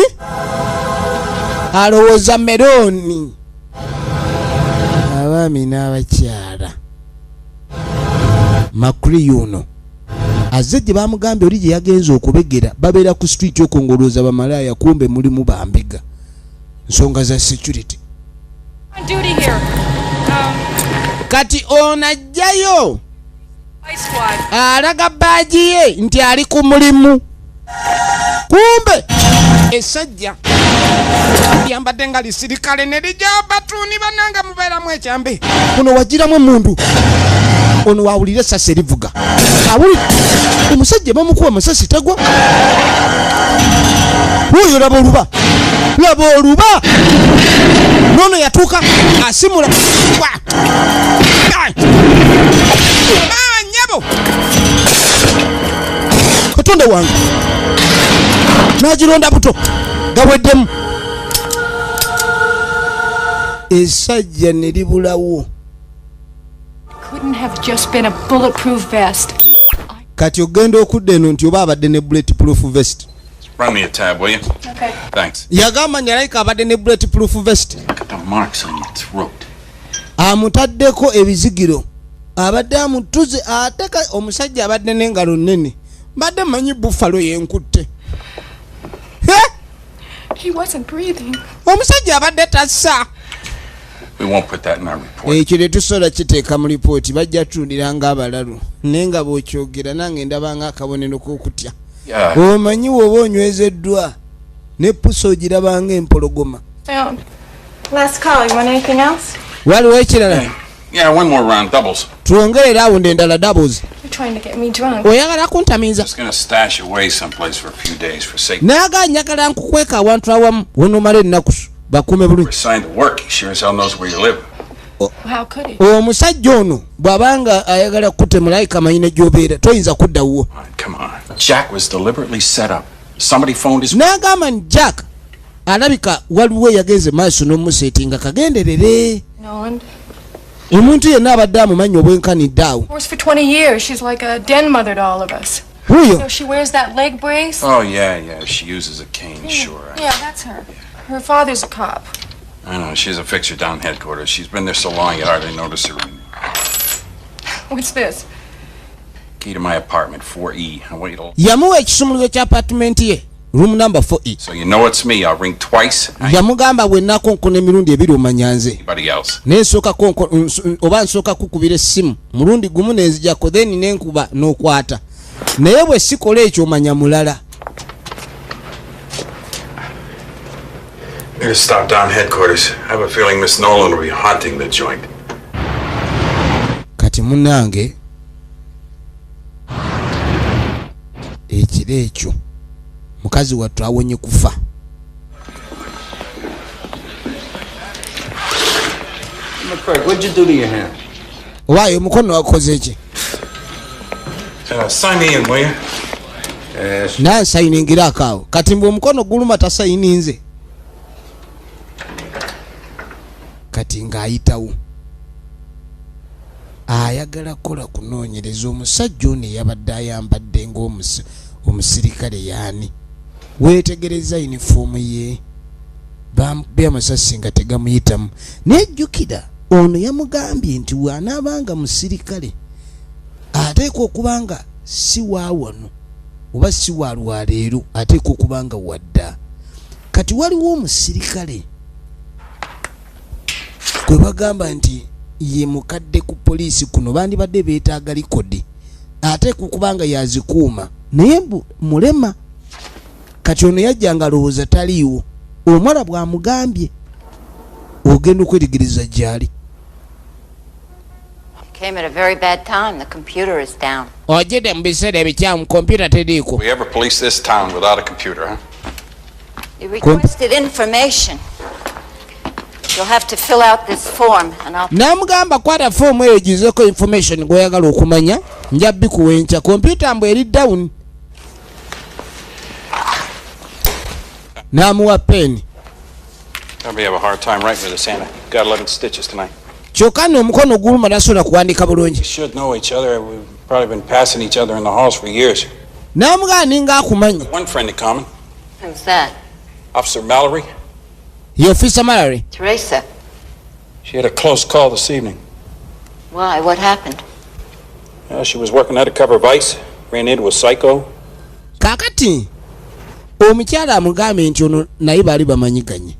Alowooza Meroni. Abaami n'abakyala. Makuri yuno. Azze gye bamugambye oli gye yagenza okubegera babeera ku street okongolooza bamalaya kumbe mulimu bambega. Nsonga za security. Kati onajjayo alaga baaji ye nti ali ku mulimu. Kumbe esajja lyambadde nga lisirikale ne lijja batuuni bannanga mubeeramu ekyambe. Kuno wagiramu emundu. Ono wawulira essasi erivuga. Awuli omusajja bamukuba amasasi tagwa. Oyo laba oluba. Laba oluba. Nono yatuuka asimula. Nyabo. Katonda wange. Nagironda buto. Gaweddemu. Essajja ne libulawo. Couldn't have just been a bulletproof vest. Kati ogenda okudda eno nti oba abadde ne bulletproof vest. Run me a tab, will you? Okay. Thanks. Yagamba nyalayika abadde ne bulletproof vest. Look at the marks on your throat. Amutaddeko ebizigiro. Abadde amutuze ateka omusajja abadde n'engalo nnene. Mbadde manyi buffalo yenkutte. He wasn't breathing. Omusajja abadde tassa. We won't put that in our report. Ekyo tusobola kiteeka mu lipooti bajja tuulira ng'abalalu naye nga bw'okyogera nange ndaba ng'akabonero k'okutya. Omanyi woba onywezeddwa ne puso ogiraba ng'empologoma. Last call. You want anything else? Waliwo ekirala? Yeah, one more round, doubles. Twongere raawundi endala doubles. trying to get me drunk. oyagala kuntamiza Just gonna stash away someplace for a few days for sake. naga njagala nkukweka awantu awamu wonomala ennaku bakume bulungi. We're signed to work. He sure as hell knows where you live. How could he? Omusajja ono bw'abanga ayagala kutemulayi kamayina gy'obeera toyinza kuddawo. Come on. Jack was deliberately set up. Somebody phoned his... n'agamba nti Jack alabika waliwo yagenze maaso n'omuseetinga kagenderere. Nolan. Omuntu yenna abadde amumanyi obwenkanidde awo. Works for 20 years. She's like a den mother to all of us. Huyo. So she wears that leg brace? Oh, yeah. She uses a cane, sure. Yeah, that's her. Her father's a cop. I know. She's a fixture down headquarters. She's been there so long you hardly notice her. What's this? Key to my apartment, 4E. I want you to... Yamuwa ekisumuluzo kya apartment ye. Room number 4E. So you know it's me. I'll ring twice. Yamugamba bwe nnakonkona emirundi ebiri omanya nze. Anybody else? N'ensooka oba nsooka kukubira essimu mulundi gumu nenzijako then n'enkuba n'okwata. Naye bwe sikola ekyo omanya mulala. Better stop down headquarters. I have a feeling Miss Nolan will be haunting the joint. Kati munnange ekiro ekyo mukazi wattu awonye kufa. Craig, what'd you do to your hand? Waayo omukono wakoze ki? Sign me in, will you? Yes. Nansayiningira akaawo. Kati mbu omukono guluma tasayininze. Kati ng'ayitawo. Ayagala kola kunoonyereza omusajja ono yabadde ayambadde ng'omusirikale yaani. Weetegereza yunifoomu ye. Bamubye amasasi nga tegamuyitamu. Nejjukira ono yamugambye nti bw'anaabanga musirikale ateekwa okubanga si wa wano oba si wa lwaleero ateekwa okubanga wadda. Kati waliwo omusirikale gwe bagamba nti ye mukadde ku poliisi kuno bandibadde beetaaga likodi ateekwa okubanga yazikuuma naye mulema. Kati ono yajjanga alowooza taliiwo omwala bw'amugambye ogenda okwetegereza gy'ali. Came at a very bad time. The computer is down. Ojjede mu biseera ebikyamu kompyuta teriiko. We ever police this town without a computer, huh? You requested information. You'll have to fill out this form and I'll... N'amugamba kwata foomu eyo gizeeko information gw'oyagala okumanya nja bikuwa enkya. Kompyuta mbu eri down. N'amuwa peeni. Probably have a hard time writing with this, Anna. Got 11 stitches tonight. Kyokka n'omukono guluma tasobola kuwandiika bulungi. We should know each other. We've probably been passing each other in the halls for years. N'amugamba ninga akumanyi. One friend in common. Who's that? Officer Mallory. Ye Officer Mallory. Teresa. She had a close call this evening. Why? What happened? She was working undercover vice. Ran into a psycho. Kakati omukyala amugambe nti ono naye baali bamanyiganye.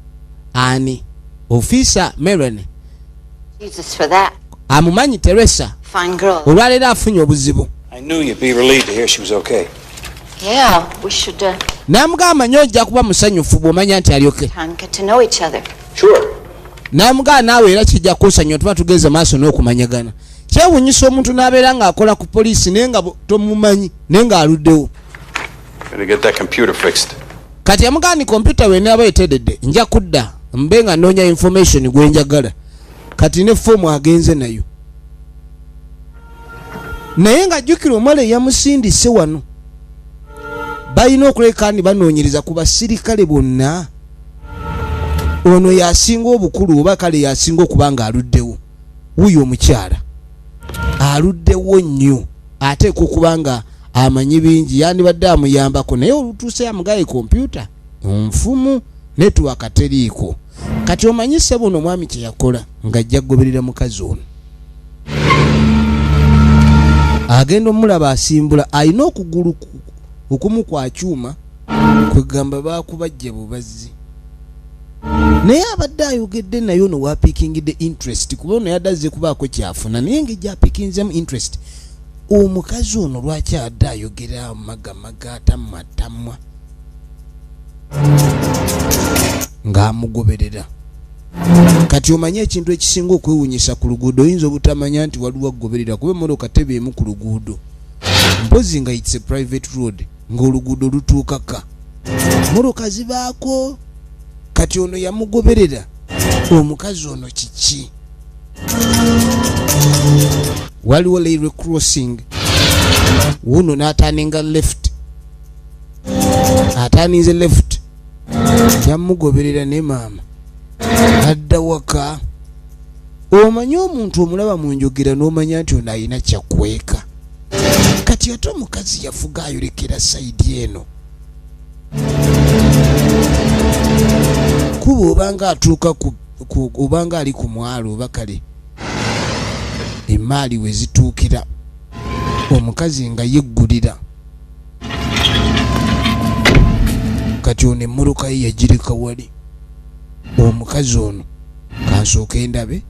Ani? Officer Mallory. Jesus for that. Amumanyi Teresa. Fine girl. Olwaleero afunye obuzibu. I knew you'd be relieved to hear she was okay. Yeah, we should N'amugamba nnyo ojja kuba musanyufu bw'omanya nti ali okay. get to know each other. Sure. N'amugamba naawe era kijja kusanyusa tuba tugeze maaso n'okumanyagana. Kyewuunyisa omuntu n'abeera ng'akola ku poliisi naye nga tomumanyi naye ng'aluddewo. Better get that computer fixed. Kati yamugamba ni kompyuta we n'aba etededde nja kudda mbe nga nnoonya information gwe njagala. Kati ne foomu agenze nayo. Naye ng'ajjukira omwala eyamusindise wano. Balina okuleka ni banoonyereza ku basirikale bonna. Ono yasinga obukulu oba kale yasinga okuba nga aluddewo. Wuyo omukyala aluddewo nnyo ateekwa okuba nga amanyi bingi yandibadde amuyambako naye olutuuse amugaye kompyuta nfumu network teriiko. Kati omanyise buno omwami kye yakola ng'ajja kugoberera mukazi ono. Agenda omulaba asimbula alina okugulu okumu kwa kyuma kwegamba baakubajja bubazzi. Naye abadde ayogedde naye ono waapikingidde interest kuba ono yaddaze kubaako kyafuna naye ng'ejja apikinzemu interest. Omukazi ono lwaki adde ayogera amagamaga atamwatamwa ng'amugoberera. Kati omanye ekintu ekisinga okwewuunyisa ku luguudo oyinza obutamanya nti waliwo akugoberera kuba emmotoka tebeemu ku luguudo mpozi nga it's a private road ng'oluguudo lutuukaka mmotoka zibaako. Kati ono yamugoberera. Omukazi ono kiki? Waliwo railway crossing. Wuno n'ataaninga left. Ataaninze left. Yamugoberera ne maama. Adda waka. Omanyi omuntu omulaba mu njogera n'omanya nti ono alina kyakweka. Kati ate omukazi yafuga ayolekera sayidi eno. Kuba obanga atuuka obanga ali ku mwalo oba kale emaali we zituukira omukazi nga yeggulira. Kati ono emmoloka ye yagireka wali. Omukazi ono kansooka endabe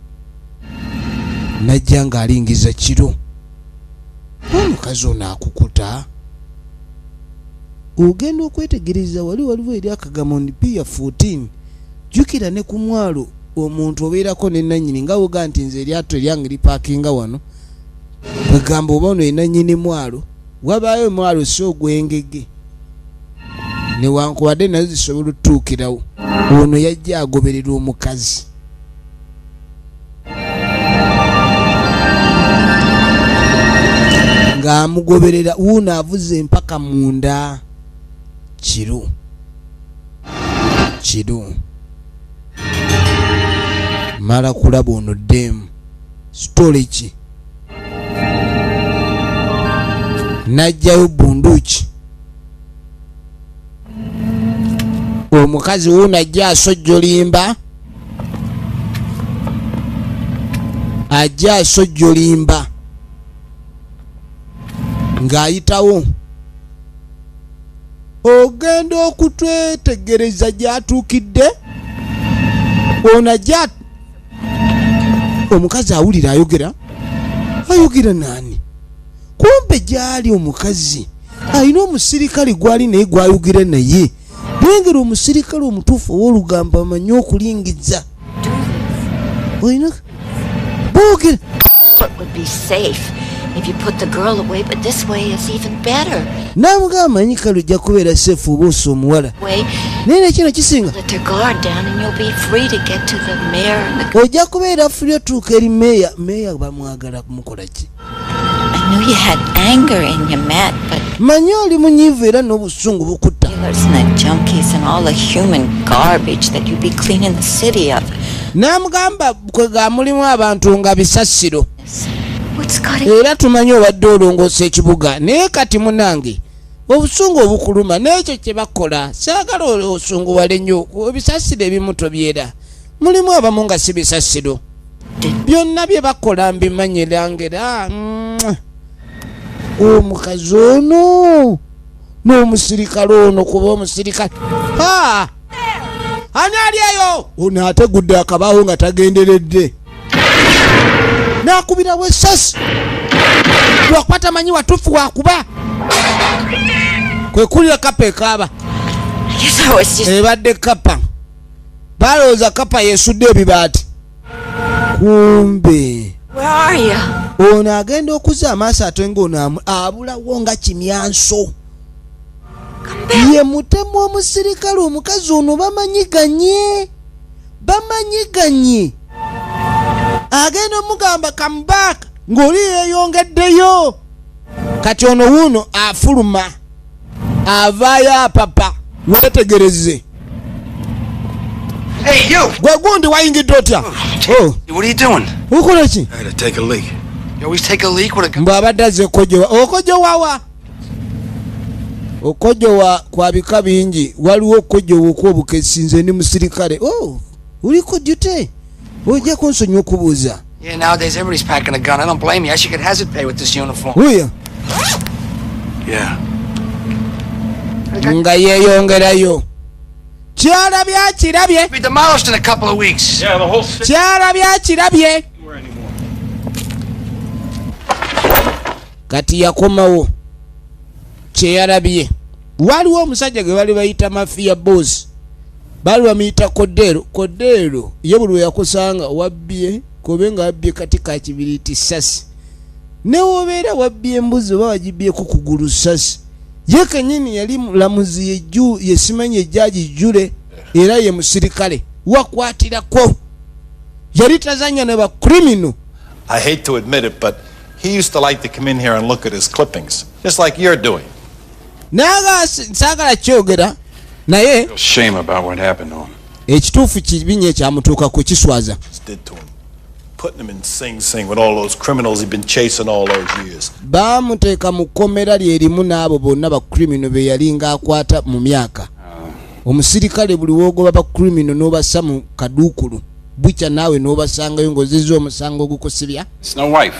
najja ng'alingiza kiro. Omukazi ono akukuta. Ogenda okwetegereza waliwo eri akagamo ndi piya 14. Jukira ne ku mwalo omuntu obeerako ne nannyini nga woga nti nze eryato eryange lipaakinga wano. Bagamba oba ono ye nannyini mwalo. Wabaayo mwalo si ogw'engege. Newankubadde nazo zisobola otutuukirawo. Ono yajja agoberera omukazi. Ng'amugoberera wuuno avuze mpaka munda. Kiro. Mala kulaba ono ddemu. Storage. Najjayo bunduki. Omukazi wuuno ajja asojjolimba. Ng'ayitawo. Ogenda okutwetegereza gy'atuukidde. Ono ajja. Omukazi awulira ayogera. Ayogera nani? Kumbe gyali omukazi alina omusirikale gwali naye gwayogera naye. Lengera omusirikale omutuufu ow'olugamba amanyi okulingiza. Olina boogera. It would be safe if you put the girl away, but this way is even better. Namugamba amanyi kale ojja kubeera seefu oba osa omuwala. Naye nekino kisinga. Let her guard down and you'll be free to get to the mayor and the... Ojja kubeera free otuuka eri meya. Meya bamwagala kumukola ki? I knew you had anger in you, Matt, but... Manyi oli munyiivu era n'obusungu bukutta. Dealers and the junkies and all the human garbage that you'd be cleaning the city of. Namugamba kwega mulimu abantu nga bisasiro. What's got Era tumanyi obadde olongoosa ekibuga. Naye kati munange obusungu obukuluma n'ekyo kye bakola. Saagala osunguwale nnyo. Ebisasiro ebimu tobyera. Mulimu abamu nga si bisasiro. Byonna bye bakola mbimanyira ngera. Omukazi ono n'omusirikale ono kuba omusirikale. Ani ali eyo? Ono ategudde akabaawo nga tagenderedde. Nakubirawo essasi. Lwakwata manyi watuufu wakuba. Kwe kulira kapa ekaaba. Ebadde kapa. Balowooza kapa yeesudde ebibaati. Kumbe. Where are you? Ono agenda okuzza amaaso ate ng'ono abulawo nga kimyanso. Ye mutemu omusirikale omukazi ono bamanyiganye. Agenda omugamba come back ng'oli yeeyongeddeyo. Kati ono wuuno afuluma. Avaayo apapa. Wetegereze. Hey, you! Gwe gundi wayingidde otya? What are you doing? Ukola ki? I had to take a leak. You always take a leak with a... Mbw abadde azze okkojowa. Okkojowawa? Okkojowa kwa bika bingi. Waliwo okkojowa okw'obukessi nze ndi musirikale. Uliko jute? Ojja kunsonyiwa okubuuza. Yeah, nowadays everybody's packing a gun. I don't blame you. I should get hazard pay with this uniform. Uya? Yeah. Nga yeeyongerayo. Kirabye. Be demolished in a couple of weeks. Yeah, the whole city. Kirabye. Kati yakomawo. Kyeyalabye. Waliwo omusajja gwe bali bayita mafia boss. Bali bamuyita Kodero. Ye buli yakusanga wabbye. Kobe nga wabbye kati ka kibiriti sasi. ne wobeera wabbye embuzi oba wagibyeko kugulu sasi ye kenyini yali mulamuzi yesimanye ejjaji jjule era ye musirikale wakwatirako yali tazanya ne ba criminal. I hate to admit it, but he used to like to come in here and look at his clippings, just like you're doing. Naga sagala kyogera naye Shame about what happened to him. ekituufu kibinye kyamutuuka ku kiswaza. Did to him, putting him in Sing Sing with all those criminals he'd been chasing all those years. Baamuteeka mu kkomera lyerimu n'abo bonna ba criminal be yali ng'akwata mu myaka. Omusirikale buli woogoba ba criminal n'obassa mu kaduukulu bukya naawe n'obasangayo ng'ozizza omusango ogukosibya. It's no wife.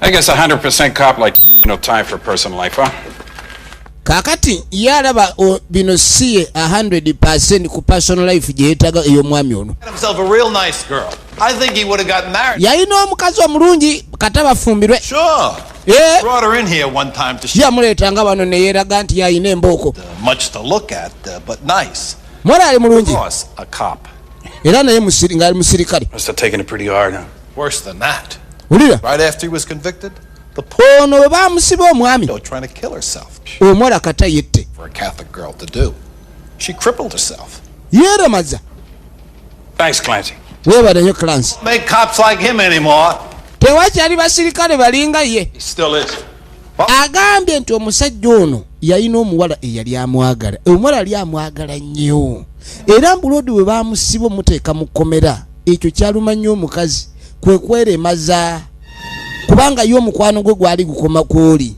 I guess 100% cop like no time for personal life, huh? Kakati yalaba bino siye 100% ku personal life gye yeetaga ey'omwami ono. Himself a real nice girl. I think he would have gotten married. Yalina omukazi omulungi kata bafumbirwe. Sure. Yeah. Brought her in here one time to yamuleetanga bano ne yeeraga nti yalina embooko. Much to look at, but nice. Mwala ali mulungi. Of course, a cop. Era naye ng'ali musirikale. Must have taken it pretty hard, huh? Worse than that. Ulira. Right after he was convicted, ono bwe baamusiba omwami trying to kill herself. Omuwala kata yette. For a Catholic girl to do. She crippled herself. Yeeramaza. Thanks, Clancy. Weebale nnyo Clancy. Make cops like him anymore. Tewakyali basirikale balinga ye. He still is. Agambye nti omusajja ono yalina omuwala eyali amwagala. Omuwala yali amwagala nnyo. Era mbulodi bwe baamusiba omuteeka mu kkomera ekyo kyaluma nnyo omukazi kwe kweremaza kubanga yo omukwano gwe gwali gukoma kwoli.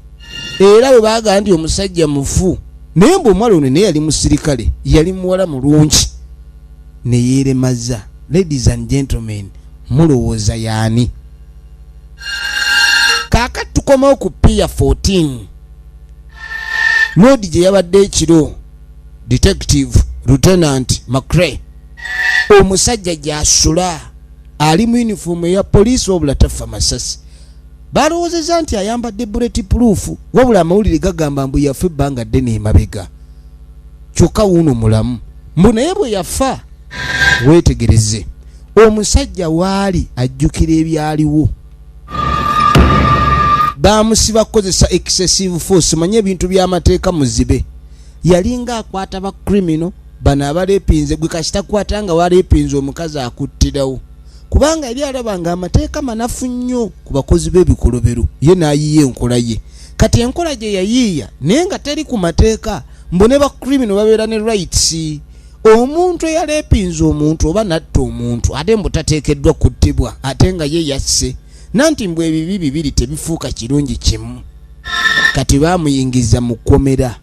Era bwe baagala nti omusajja mufu naye mbu omuwala ono naye yali musirikale yali muwala mulungi ne yeeremaza. Ladies and gentlemen, mulowooza yaani? Kaakati tukomawo ku Pier 14. Lodi gye yabadde ekiro Detective Lieutenant McRae omusajja gy'asula ali mu uniform eya poliisi wabula tafa masasi. Balowoozeza nti ayambadde bulletproof wabula amawulire gagamba mbu yafa ebbanga ddene emabega. Kyokka wuuno mulamu. Mbu naye bwe yafa weetegereze omusajja waali ajjukira ebyaliwo. Baamusiba kukozesa excessive force manye ebintu by'amateeka muzibe. Yalinga akwata ba criminal bano abaleepinze gwe kasitakwata nga waleepinze omukazi akuttirawo. Kubanga yali alabanga amateeka manafu nnyo ku bakozi b'ebikolobero ye n'ayiiya enkola ye. Kati enkola gye yayiiya naye nga teri ku mateeka mbu ne ba criminal babeera ne rights. Omuntu eyaleepinze omuntu oba natta omuntu ate mbu tateekeddwa kuttibwa ate nga ye yasse. Nanti mbwe ebibi bibiri tebifuuka kirungi kimu. Kati baamuyingiza mu kkomera.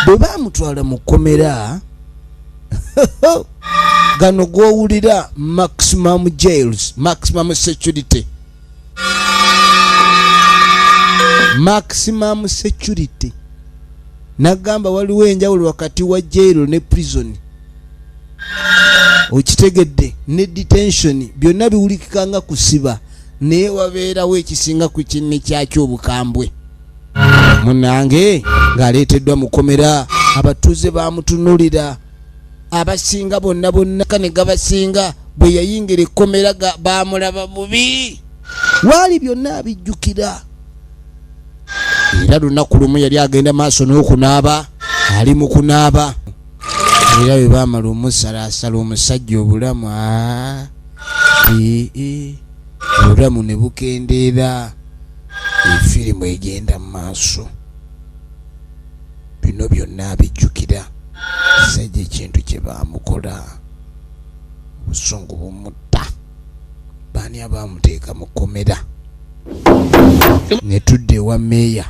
Bwe baamutwala mu kkomera gano gw'owulira maximum jails, maximum security. Maximum security. Nagamba waliwo enjawulo wakati wa jail ne prison. Okitegedde ne detention byonna biwulikika nga kusiba. Naye wabeerawo ekisinga ku kinne kyakyo obukambwe. Munange ng'aleeteddwa mu kkomera abatuuze baamutunuulira. Abasinga bonna kane gabasinga bwe yayingira ekkomera baamulaba bubi. Waali byonna abijjukira. Era lunaku lumu yali agenda maaso n'okunaaba ali mu kunaaba. Era bwe baamala omusalaasala omusajja obulamu obulamu ne bukendeera. Efirimu egenda mu maaso. Bino byonna abijjukira. Sajja ekintu kye baamukola obusungu bumutta. Baani abaamuteeka mu kkomera ne tudde ewa meeya.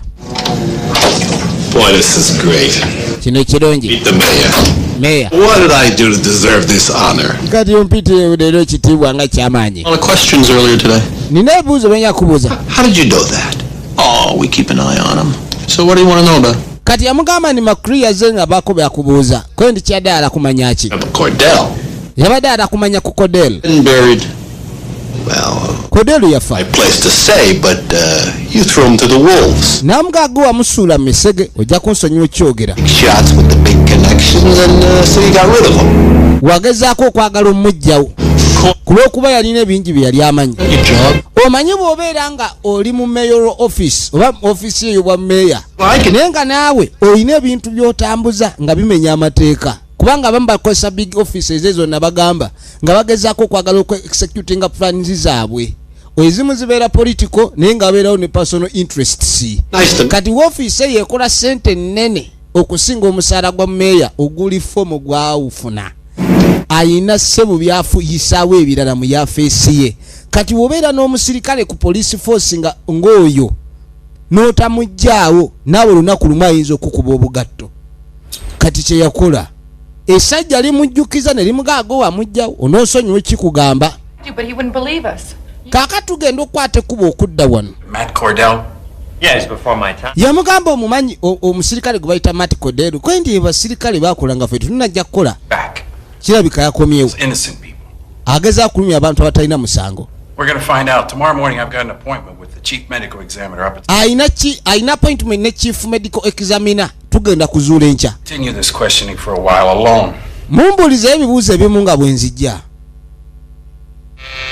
Boy, this is great. Kino kirungi. Meet the mayor. Mayor. What did I do to deserve this honor? Kati ompite leero ekitiibwa nga kyamaanyi. A lot of questions earlier today. Nina ebibuuzo benya kubuuza. How did you know that? Oh, we keep an eye on him. So what do you want to know about? Kati yamugamba ni McRae yazze nga baako byakubuuza. Kwe ndi kyadde alakumanya ki? Cordell. Yabadde alakumanya ku Cordell. Buried. Well, Cordell yafa. my place to say, but you threw him to the wolves. Namugaga wamusuula mu misege ojja kunsonyiwa kyogera. Shots with the big connections, and so you got rid of him. wagezaako okwagala omujjawo kulw'okuba yalina ebingi bye yali amanyi. Omanyi bw'obeera nga oli mu mayoral office oba office eyo bwa meya naye nga naawe olina ebintu by'otambuza nga bimenya amateeka kubanga abamu bakozesa big offices ezo na bagamba nga bagezaako okwagala executinga plans zaabwe ezimu zibeera political naye nga abeerawo ne personal interests. Kati office eyo ekola ssente nnene okusinga omusaala gwa meya oguli fomu gwawufuna ayina ssebo byafuyisaawo ebirala mu yafeesi ye. Kati wobeera n'omusirikale ku police force nga ng'oyo n'otamujjaawo naawe olunaku lumu ayinza okukuba obugatto. Kati kye yakola essajja limujjukiza ne limugaago wamujjawo onoosonyiwa kikugamba. Kaaka tugenda okukwata ekkuba okudda wano. Matt Cordell? Yeah, it's before my time. Yamugamba omumanyi omusirikale gwe bayita Matt Cordell kwendi basirikale bakolanga ffe tunajja kukola kirabika yakomyewo ageza kulumya abantu abatalina musango. We're going to find out. Tomorrow morning I've got an appointment with the chief medical examiner up at... Aina appointment ne chief medical examiner. Tugenda kuzuula enkya. Continue this questioning for a while alone. Mumbulize ebibuuzo ebimu nga bwe nzijja.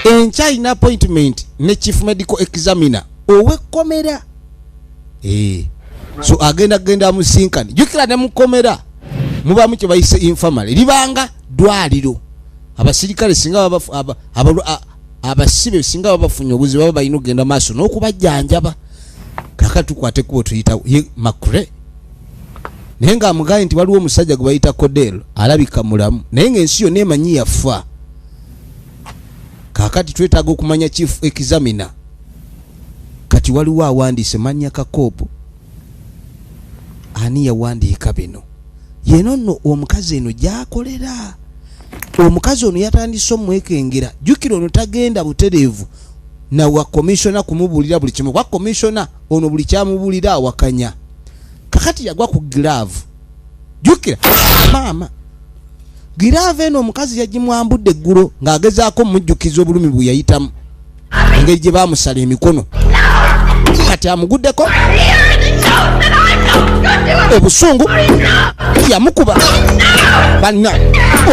Enkya ina appointment ne chief medical examiner ow'ekkomera. So agenda musinkani. Jukira ne mukomera. Mubamu kye bayise infirmary. Libanga dwaliro. Abasirikale singa abasibe singa babafunye obuzibu baba balina okugenda maaso n'okubajjanjaba. Kaka tukwate kubo tuyita ye Makure. Naye nga amugaye nti waliwo omusajja gwe bayita Cordell alabika mulamu naye ng'ensi yonna emanyi yafa. Kakati twetaaga okumanya chief examiner. Kati waliwo awandiise mannya Kakoopo. Ani yawandiika bino? Yeno nno omukazi eno gy'akolera. Omukazi ono yatandise omwekengera. Jjukira ono tagenda butereevu na wa commissioner kumubuulira buli kimu. Wa commissioner ono buli kyamubuulira awakanya. Kakati yagwa ku glove. Jjukira maama. Glove eno omukazi yagimwambudde eggulo ng'agezaako mujjukiza obulumi bwe yayitamu. Engeri gye baamusala emikono. Kati amuguddeko. Obusungu yamukuba banna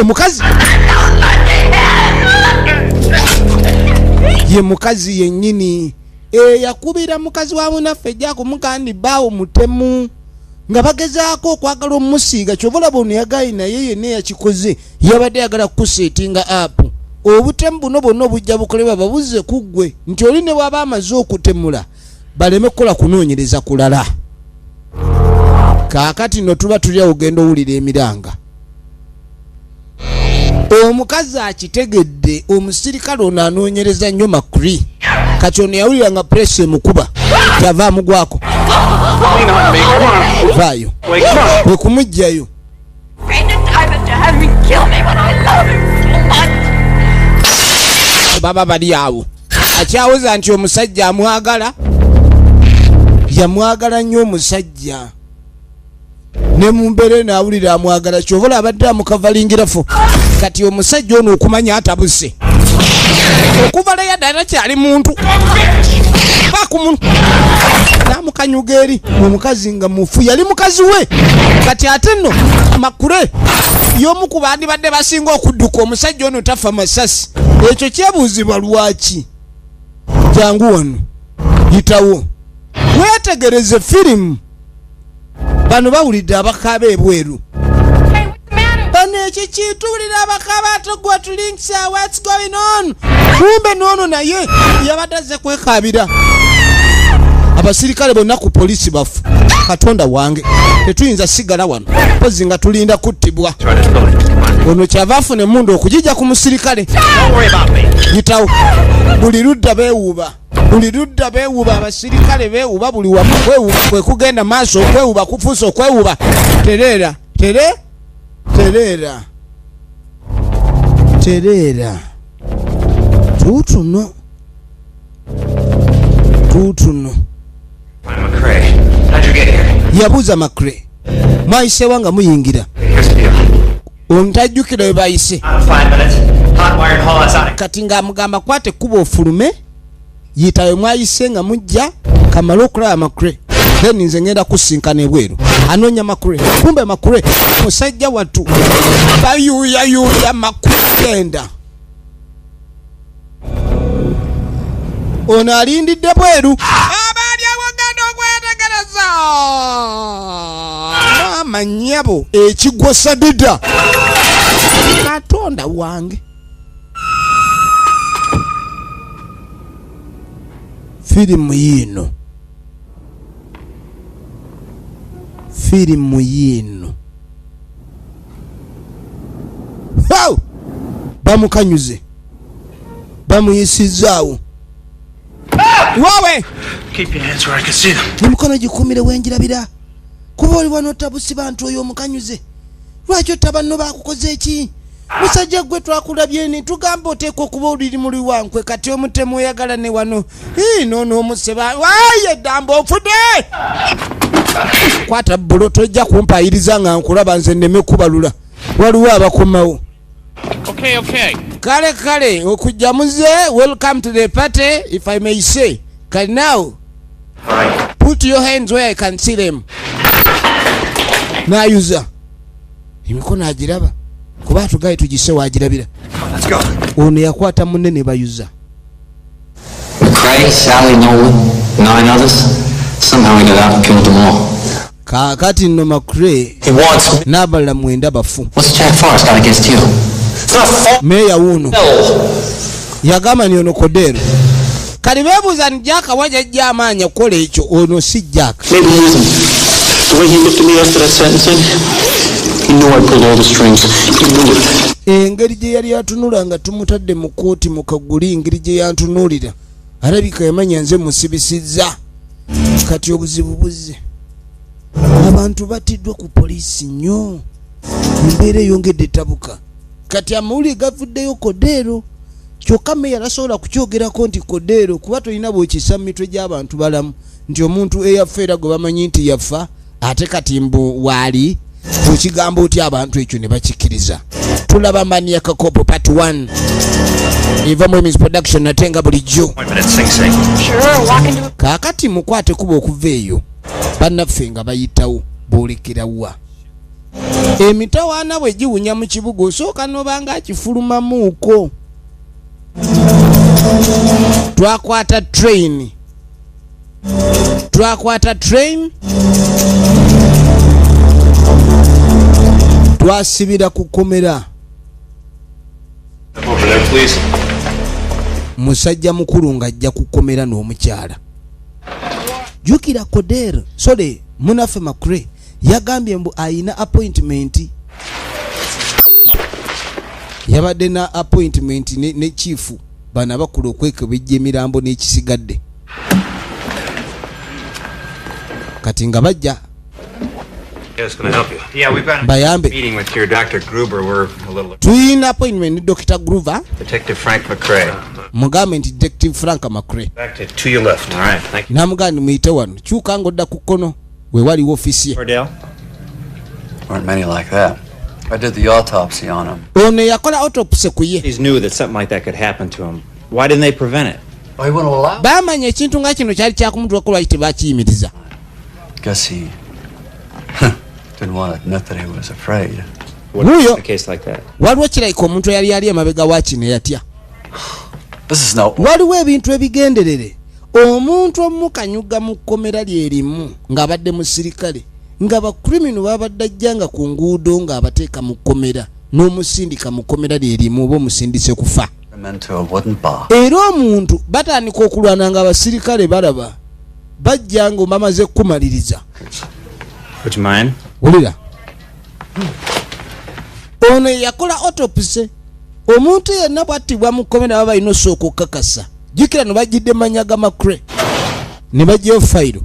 omukazi ye mukazi yennyini yakubira mukazi wa munaffe jako mukandi bawo mutemu nga bagezaako okwagala omusiiga kyobola bono yagayi naye yenna yakikoze yabadde yagala kusetinga apu obutemu buno bonna obujja bukolebwa babuze kuggwe nti oli ne bwaba amaze okutemula baleme kukola kunoonyereza kulala. Kaakati no tuba tulya ogenda owulira emiranga. Omukazi akitegedde omusirikale ono anoonyereza nnyo Makuri. Kati ono yawulira nga pressure emukuba kyava amugwako. Vaayo wekumugjayo. Baba bali awo akyawuza nti omusajja amwagala. Yamwagala nnyo omusajja. Ne mumbere naawulira amwagala kyobola abadde amukavalingirafo. Kati omusajja ono okumanya atabuse. Okuva leya ddala kyali muntu. Bakumuntu. Namukanyuga eri omukazi nga mufu yali mukazi we. Kati ate nno Makure y'omu ku bandi badde basinga okudduka omusajja ono tafa masasi. Ekyo kyebuuzibwa lwaki. Jangu wano yitawo. Wetegereze firimu. Bano bawulidde abakaba ebweru. Bano ekyo kitulira abakaba atogwa tulinkisa what's going on. Kumbe nono naye yabadde azze kwekabira. Abasirikale bonna ku polisi bafu. Katonda wange tetuyinza sigala wano pozi nga tulinda kuttibwa. Ono kyava afuna emmundu okugijja ku musirikale. Yitawo buli ludda beewuuba. Buli ludda beewuuba abasirikale beewuuba buli wamu kwewuuba kwe kugenda maaso okwewuuba kufuusa okwewuuba. Tereera tuutuno yabuuza Makure mwayise wanga muyingira ontajjukira we bayise. Kati ng'amugamba kwate kuba ofulume yitawe mwayise nga mujja kamala okulaba Makure then nze ngenda kusinkana ebweru anoonya Makure. Kumbe Makure musajja wattu bayuya Makure genda ono alindidde bweru abaali awogenda okwetegereza maama nnyabo ekigwosa dida Katonda wange firimu yino bamukanyuze bamuyisizaawo wawe Keep your hands where I can see them. Emikono gikumire wenjirabira kuba oli wano tabusi bantu oyo omukanyuze lwaki otabanno bakukoze eki musajja gwe twakulabye ni tugamba oteekwa okuba oliri muli wankwe kati omutemu oyagala ne wano noono omuseba waye damba ofudde kwata bulo tojja kumpayiriza nga nkulaba nze nneme kubalula waliwo abakomawo Okay. kale okujja muze welcome to the party if I may say can now put your hands where I can see them nayuza emikono agiraba kuba tugaye tugise wagirabira ono yakwata munene bayuza McRae, Sally, Nolan, 9 others. Somehow he got out and killed them all. kakati nno Makure n'abalala 9 bafu. What's Jack Forrest got against you? Meya wuno yagamba ni ono Kodero kali beebuuza ni Jack wajajja amaanyi okukola ekyo ono si Jack. Maybe he isn't. The way he looked at me after that sentencing, he knew I pulled all the strings. He knew it. Engeri gye yali atunula nga tumutadde mu kooti mu kaguli engeri gye yantunuulira alabika yamanya nze musibisizza kati obuzibu buzze abantu batiddwa ku poliisi nnyo embeera eyongedde tabuka kati amawulire gavuddeyo Kodero kyokka meya tasobola kukyogerako nti Kodero kuba tolina bwekisa mu mitwe gy'abantu balamu nti omuntu eyaffa era gwe bamanyi nti yafa ate kati mbu waali ekigambo oti abantu ekyo ne bakikkiriza. Tulaba Mania Kakopo part 1 eva mu Miss Production natenga bulijjo kakati mukwate kuba okuva eyo bannaffe nga bayitawo boolekerawa emitawaana bwe giwunya mu kibuga osooka nobanga akifulumamuuko twakwata train twasibira kukomera musajja mukulu ng'ajja kukomera n'omukyala jukira Kodero sole munaffe Makure yagambye mbu ayina appointment yabadde na appointment ne chief bana bakulu okwekebejja emirambo n'ekisigadde kati nga bajja. Yes, can I help you? Yeah, we've got a meeting with your Dr. Gruber. We're a little... Twin appointment with Dr. Gruber. Detective Frank McRae. Mugame Detective Frank McRae. Back to your left. All right, thank you. Namugani muite wano. Chuka ngodda ku kkono. We wali office. Cordell? Aren't many like that. I did the autopsy on him. Ono yakola autopsy ku ye. He's knew that something like that could happen to him. Why didn't they prevent it? Why wouldn't allow? Bamanya ekintu nga kino kyali kyakumutwa ko lwaki tebakiyimiriza. Guess he didn't want to admit that he was afraid. What is a case like that? Waliwo kirayika omuntu yali emabega wa kino yatya. This is no. Waliwo ebintu ebigenderere. Omuntu omukanyuga mu kkomera lyerimu ng'abadde musirikale nga bakrimino babadde ajjanga ku nguudo ng'abateeka mu kkomera n'omusindika mu kkomera lyerimu oba omusindise kufa. Era omuntu batandika okulwana nga abasirikale balaba bajja nga bamaze kumaliriza. Would you mind? Wulira. Ono yakola autopsy. Omuntu yenna bw'attibwa mu kkomera baba balina osooka okukakasa. Jukira no bajjidde mannya ga Makure. Ne bajjayo fayiro.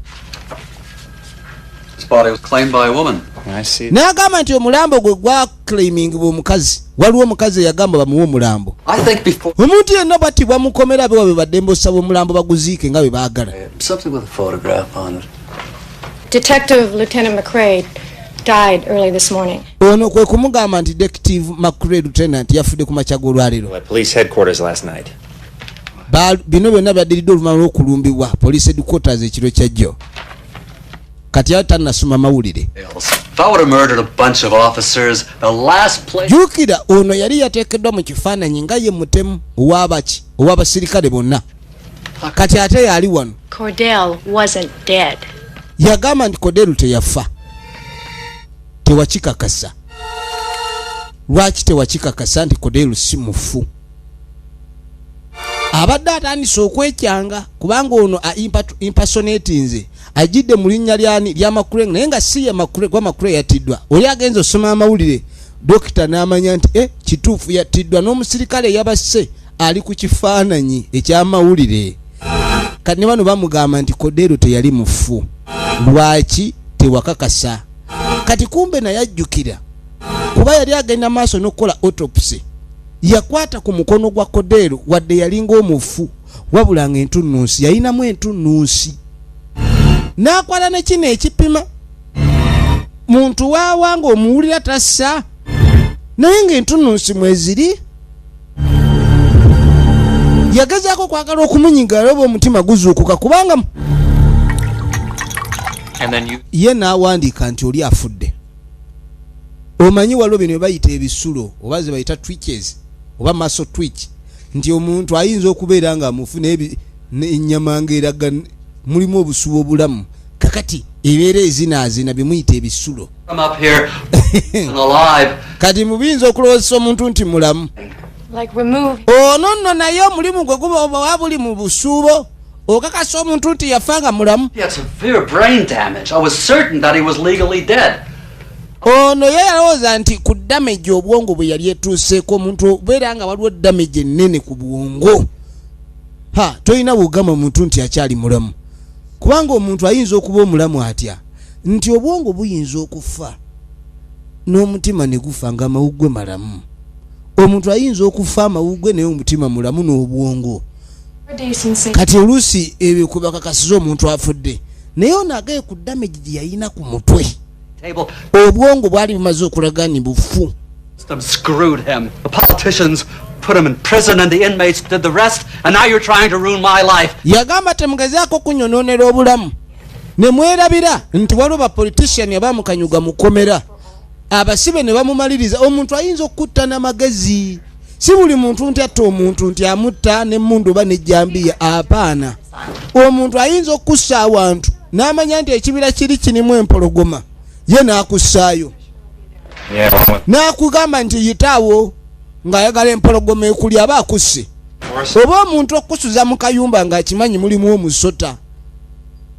His body was claimed by a woman. I see. N'agamba nti omulambo gwe gwa claiming bw'omukazi. Waliwo omukazi eyagamba bamuwe omulambo. I think before. Omuntu yenna bw'attibwa mu kkomera be badde mbosaba omulambo baguziike nga bwe baagala. Something with a photograph on it. Detective Lieutenant McRae died early this morning. Ono kwe kumugamba nti Detective McRae Lieutenant yafudde ku makya g'olwaleero. At police headquarters last night. Bino byonna byaddiridde oluvannyuma lw'okulumbibwa police headquarters ekiro kyajjo. kati atanasoma mawulire. If I would have murdered a bunch of officers, the last place... Jukira ono yali yateekeddwa mu kifaananyi nga ye mutemu ow'abasirikale bonna. Kati ate yali wano. Cordell wasn't dead. Yagamba nti Cordell teyafa. Tewakikakasa. Lwaki tewakikakasa nti Cordell si mufu? Abadde atandise okwekyanga kubanga ono impersonatinze ajidde mu linnya lya Makure naye nga si ya Makure kwa Makure yatiddwa. Oli agenza osoma amawulire dokita n'amanya nti kituufu yatiddwa n'omusirikale yabasse ali ku kifaananyi eky'amawulire. Kati ne bano bamugamba nti Cordell teyali mufu. Lwaki tewakakasa? Kati kumbe naye ajjukira kuba yali agenda maaso n'okukola autopsy. Yakwata ku mukono gwa Cordell wadde yalinga omufu wabulanga entunnunsi yayinamu entunnunsi. N'akwala ne kino ekipima. Muntu waawanga omuwulira tassa naye ng'entunnunsi mweziri. Yagezaako kwagala okumunyiga oba omutima guzuukuka kubanga ye n'awandiika nti oli afudde. Omanyi waliwo bino bayita ebisulo oba ze bayita twitches oba muscle twitch nti omuntu ayinza okubeera nga amufu n'ennyama ng'eraga mulimu obusubo obulamu kakati ebeera ezinaazina bimuyita ebisulo. Kati mubiyinza okulowozesa omuntu nti mulamu. Ono nno naye omulimu gwe guba oba buli mu busuubo okakasa omuntu nti yafanga mulamu. Ono yalowooza nti ku damage obwongo bwe yali etuuseeko omuntu obeera nga waliwo damage ennene ku bwongo. Toyina bugamba omuntu nti akyali mulamu kubanga omuntu ayinza okuba omulamu atya nti obwongo buyinza okufa n'omutima ne gufa nga amawuggwe malamu. Omuntu ayinza okufa amawuggwe naye omutima mulamu n'obwongo. Kati oluusi ebyo kwe bakakasiza omuntu afudde naye ono agaye ku damage gye yayina ku mutwe. Obwongo bwali bumaze okulaga ni bufu. Screwed him. The politicians put him in prison and the inmates did the rest, and now you're trying to ruin my life. Yagamba temugezaako kunyonoonera obulamu. Ne mwerabira nti waliwo ba politician abamukanyuga mukomera. Abasibe ne bamumaliriza. Omuntu ayinza okutta n'amagezi. Si buli muntu nti atta omuntu nti amutta n'emmundu oba n'ejjambiya. Apaana. Omuntu ayinza okussa awantu n'amanya nti ekibira kiri kirimu empologoma. Ye n'akussaayo. N'akugamba nti yitaawo ng'ayagala empologoma ekulya aba akusse. Oba omuntu okusuza mu kayumba ng'akimanyi mulimu omusota.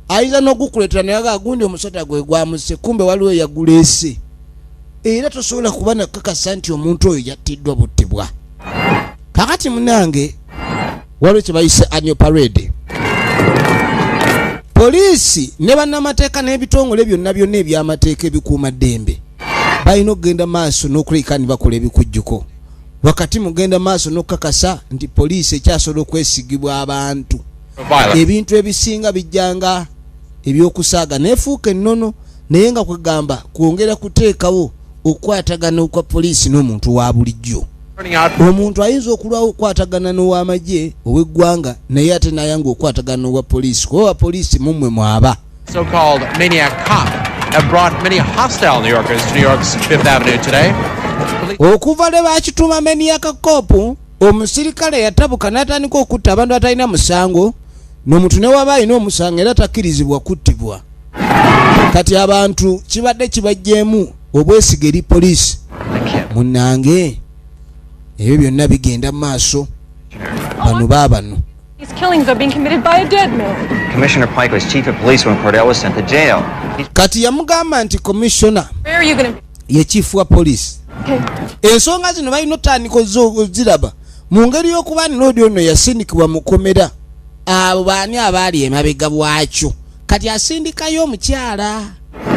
Ayinza n'okukuleetera naye agundi omusota gwe gwamusse kumbe waliwo yaguleese. Era tosobola kuba nakakasa nti omuntu oyo yattiddwa buttibwa. Kakati munange waliwo kye bayise annual parade. Poliisi ne bannamateeka n'ebitongole byonna byonna eby'amateeka ebikuuma ddembe balina okugenda maaso n'okuleka ne bakola ebikujjuko. Wakati mugenda maaso n'okukakasa nti poliisi ekyasobola okwesigibwa abantu. Ebintu ebisinga bijjanga ebyokusaaga neefuuka ennono naye nga kwegamba kwongera kuteekawo okukwatagana okwa poliisi n'omuntu wa bulijjo. Omuntu ayinza okulwawo okukwatagana n'ow'amagye ow'eggwanga naye ate nayanga okukwatagana n'owa poliisi kuba poliisi mummwe mwaba. So-called maniac cop have brought many hostile New Yorkers to New York's Fifth Avenue today. Okuva le bakituma maniac cop omusirikale yatabuka n'atandika okutta abantu atalina musango n'omuntu ne waba alina omusango era takkirizibwa kuttibwa. Kati abantu kibadde kibajjeemu obwesige eri poliisi. Munnange ebyo byonna bigenda maaso bano baabano. These killings are being committed by a dead man. Commissioner Pike was chief of police when Cordell was sent to jail. Kati yamugamba nti commissioner Where are you going to be? ye chief wa police. Ensonga zino balina otandika oziraba mu ngeri y'okuba nodi ono yasindikibwa mukomera abo baani abaali emabega bwakyo. Kati asindikayo omukyala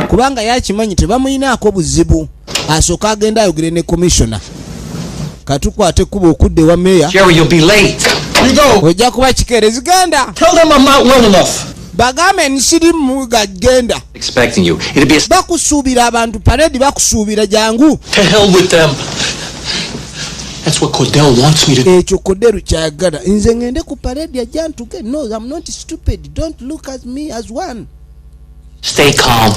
kubanga yakimanyi tebamuyinaako buzibu asooka agenda ayogere ne commissioner. Katukwate kuba okudde wa meya. Jerry, you'll be late. You go. Ojja kuba kikeerezi genda. Tell them I'm not well enough. Bagambe nsiri muga genda. Expecting you. It'll be a... Bakusuubira abantu parade bakusuubira jangu. To hell with them. That's what Cordell wants me to do. Ekyo Cordell kyayagala. Nze ngende ku parade ya jantuke. No, I'm not stupid. Don't look at me as one. Stay calm.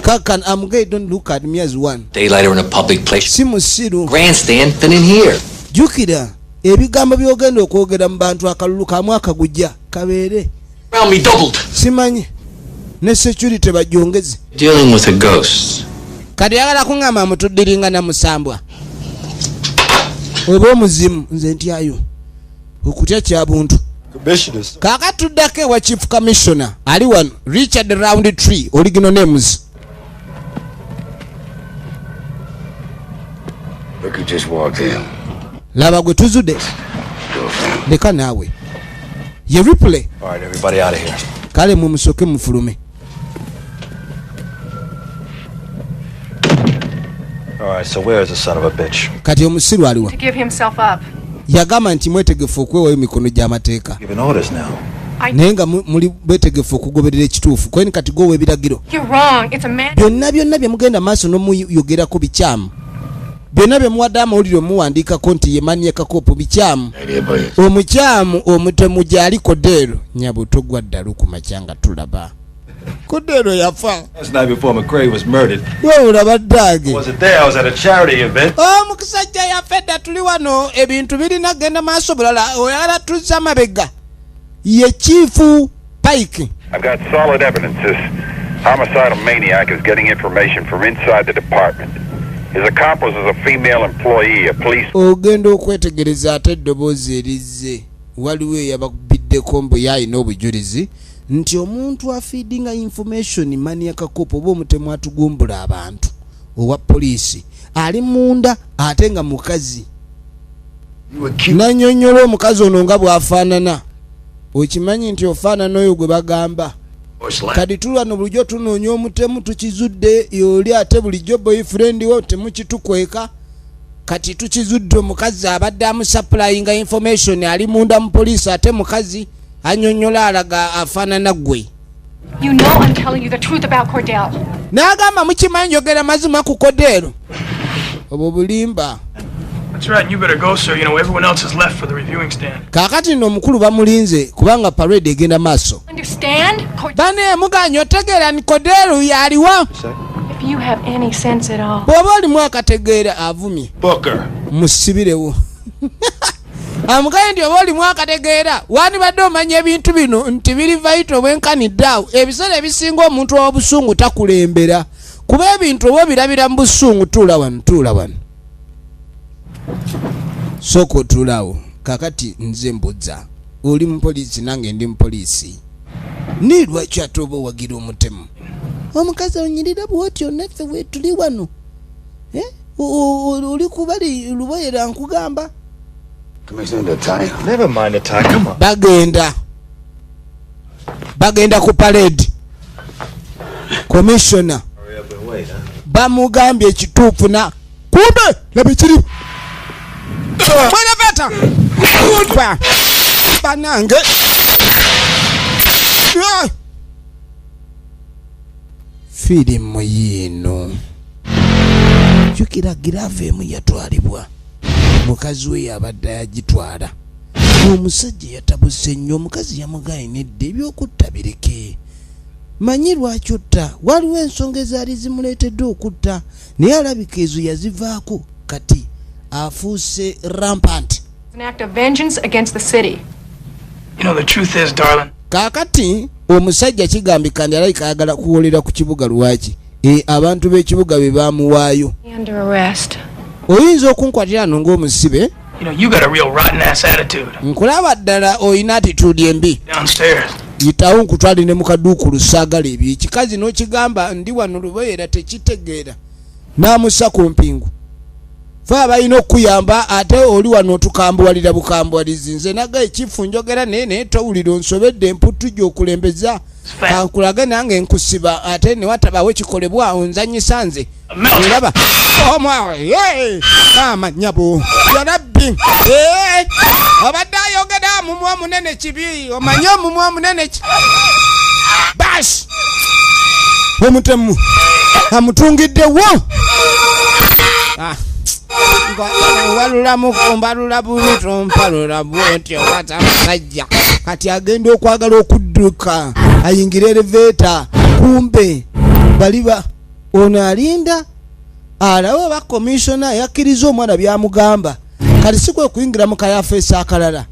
Kakan, I'm gay, don't look at me as one. Daylight or in a public place. Simusiru. Grandstand, been in here. Jukira. Ebigambo byogenda okwogera mu bantu akalulu kamu akagujja kabeere. Round me doubled. Simanyi. Ne security bajongezi. Dealing with a ghost. Kati yagala kungamba mutuddiringa na musambwa. Oba omuzimu nze ntyayo. Okutya kya buntu. Commissioners. Kakatuddako wa Chief Commissioner ali wano Richard Roundtree, original names. Look who just walked in. Laba gwe tuzude. Leka naawe. Ye Ripley. All right, everybody out of here. Kale mumusoke mufulume. All right, so where is the son of a bitch? Kati omusiru aliwa. To give himself up. Yagamba nti mwetegefu okwewayo emikono gy'amateeka. Giving orders now. Naye nga muli betegefu okugoberera ekituufu. Kweni kati gowe ebiragiro. You're wrong. It's a man. Byonna bye mugenda maaso n'omuyogerako bikyamu. Byonna bye muwadde amawulire omuwandiikako nti ye Mania Kakopo bikyamu. Omukyamu omutemu gy'ali Kodero. Nyabuto gwa ddalu ku makyanga tulaba. Kodero yafa. That's not before McCrae was murdered. Olaba ddage. I wasn't there. I was at a charity event. Mukisajja yafedda tuli wano ebintu birina genda maaso bulala oyagala tuzza mabega. Ye Chief Pike. I've got solid evidence this homicidal maniac is getting information from inside the department. His accomplice is a female employee, a police. Ogenda okwetegereza ate eddoboozi erizze. Waliwo eyabakubiddeko mbu yalina obujulizi nti omuntu afeedinga information Mania Kakopo oba omutemu atugumbula abantu owa poliisi ali munda ate nga mukazi. Nanyonyola omukazi ono nga bw'afaanana. Okimanyi nti ofaanana oyo gwe bagamba. Kati tulwano bulijjo tunoonya omutemu tukizudde yoli ate bulijjo boyfriend wo temukitukweka. Kati tukizudde omukazi abadde amusupplyinga information ali munda mu poliisi ate mukazi anyonyola alaga afaanana gwe. You know I'm telling you the truth about Cordell. N'agamba mukimanyi njogera mazima ku Kodero. Obwo bulimba. That's right, you better go, sir. You know, everyone else has left for the reviewing stand. Kakati no mukulu bamulinze kubanga parade egenda maaso. Understand? Bane muganya otegeera ni Kodero yaliwa. If you have any sense at all. Bw'oba olimu akategeera avumye. Booker. Musibirewo. Amugaye nti oba olimu akategeera wandibadde omanya ebintu bino nti biri vital bwenkanidde awo ebiseera ebisinga omuntu w'obusungu takulembera kuba ebintu oba birabira mu busungu tuula wano. Soko tulawo kakati nze mbuzza oli mu poliisi nange ndi mu poliisi ni lwaki ate oba wagira omutemu omukazi onyirira bwotyo naffe wetuli wano oli kubali luboyera nkugamba. Never mind the tie. Come on. Bagenda ku parade. Commissioner. Bamugambye ekituufu na kumbe labikiri. Mwana beta. Kumba. Banange. Firimu yino. Jukira girave mu yatwalibwa. Mukazi we yabadde yagitwala. Omusajja yatabuse nnyo omukazi yamugayinidde ebyokutta bireke. Manyi lwaki otta waliwo ensonga ezaali zimuleetedde okutta naye alabika ezo yazivaako kati afuuse rampant. An act of vengeance against the city. You know, the truth is, darling. Kaakati omusajja kigambika ndi alayika ayagala kuwolera ku kibuga lwaki abantu b'ekibuga be baamuwaayo. Under arrest. Oyinza okunkwatira ano ng'omusibe. You know, you got a real rotten ass attitude. Nkulaba ddala oyina attitude embi. Downstairs. Yitawo nkutwali ne mukaduukulu saagala ebyo ekikazi n'okigamba ndi wano lubeera tekitegeera n'amussa ku mpingu. Fe abalina okuyamba ate oli wano otukambuwalira bukambuwalizi nze naga ekifu njogera naye towulira onsobedde emputtu gy'okulembeza kankulage nange nkusiba ate ne watabawo ekikolebwa onzanyisa nze olaba omwawe maama nyabo yarabbi obadde ayogera mumwa munene kibi omanye omumwa munene bas omutemu amutungiddewo walulamu kumbalula buto mpalula bwotyo wata musajja kati agenda okwagala okudduka ayingira elevator kumbe baliba ono alinda alawe ba commissioner yakiriza omwana byamugamba kali sikwe kuyingira mu kayafeesi akalala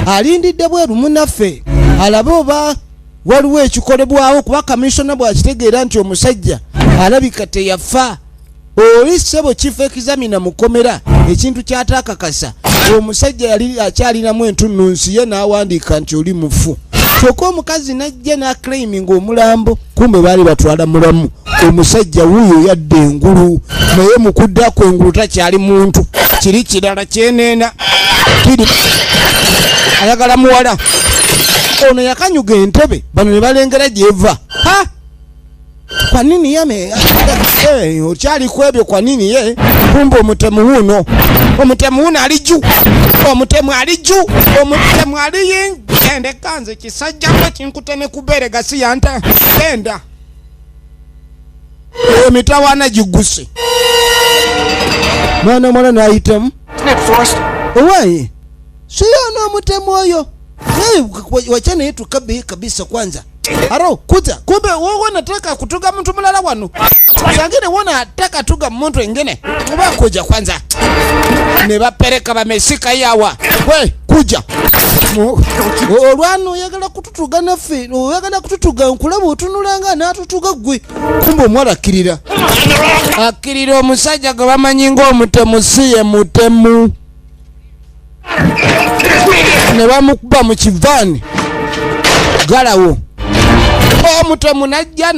alindidde bweru munaffe alabe oba waliwo ekikolebwawo kuba commissioner bwakitegeera nti omusajja alabika teyafa oli ssebo kifo ekizamina mukomera ekintu kyatakakasa omusajja yali akyalinamu entunnunsi ye n'awandiika nti oli mufu kyokka omukazi najja n'aclaiming omulambo kumbe baali batwala mulamu omusajja wuuyo yadde engulu naye mukuddako engulu takyali muntu kiri kirala kyeneena kiri ayagala muwala ono yakanyuga entebe bano ne balengera gyeva ha kwa nini yame okyali kwebyo kwa nini ye kumbe omutemu wuno ali jju omutemu ali yingende kanze kisajja kwa kinkutene kubere gasi yanta enda emitawana jiguse mwana naayitamu owaye siyo omutemu oyo wachana yetu kabisa kwanza aro kuza kumbe wewe nataka kutuga mtu mulala wanu sangine wona ataka tuga mtu wengine kuba kuja kwanza ne bapereka bamesika yawa we kuja olwano yagala kututuga naffe oyagala kututuga nkulaba otunulanga n'atutuga gwe kumbe omwala akirira omusajja gwe bamanyi ng'omutemu si ye mutemu ne bamukuba mu kivaani galawo omutemu najja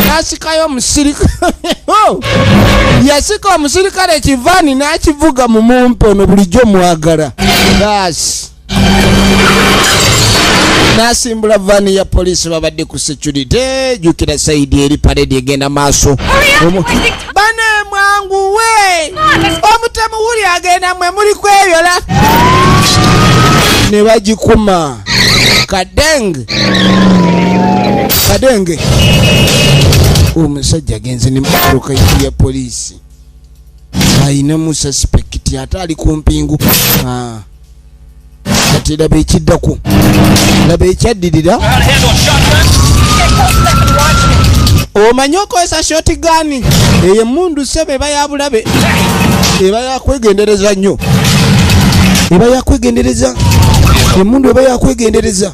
nasikayo omusirikale yasika omusirikale ekivaani n'akivuga mu mumpe ono bulijjo mwagala basi nasimbula vaani ya polisi babadde ku security jukira saidi eri paredi egenda maaso bane mwangu we omutemu wuli agenda mwe muli kweyola ne bagikuma kadenge omusajja agenze ne mukuluka ya polisi ayina mu suspect ate ali ku mpingu kati laba ekiddako laba ekyaddirira omanyi okozesa shoti gani eyo emundu sebe eba yabulabe eba yakwegendereza nnyo emundu eba yakwegendereza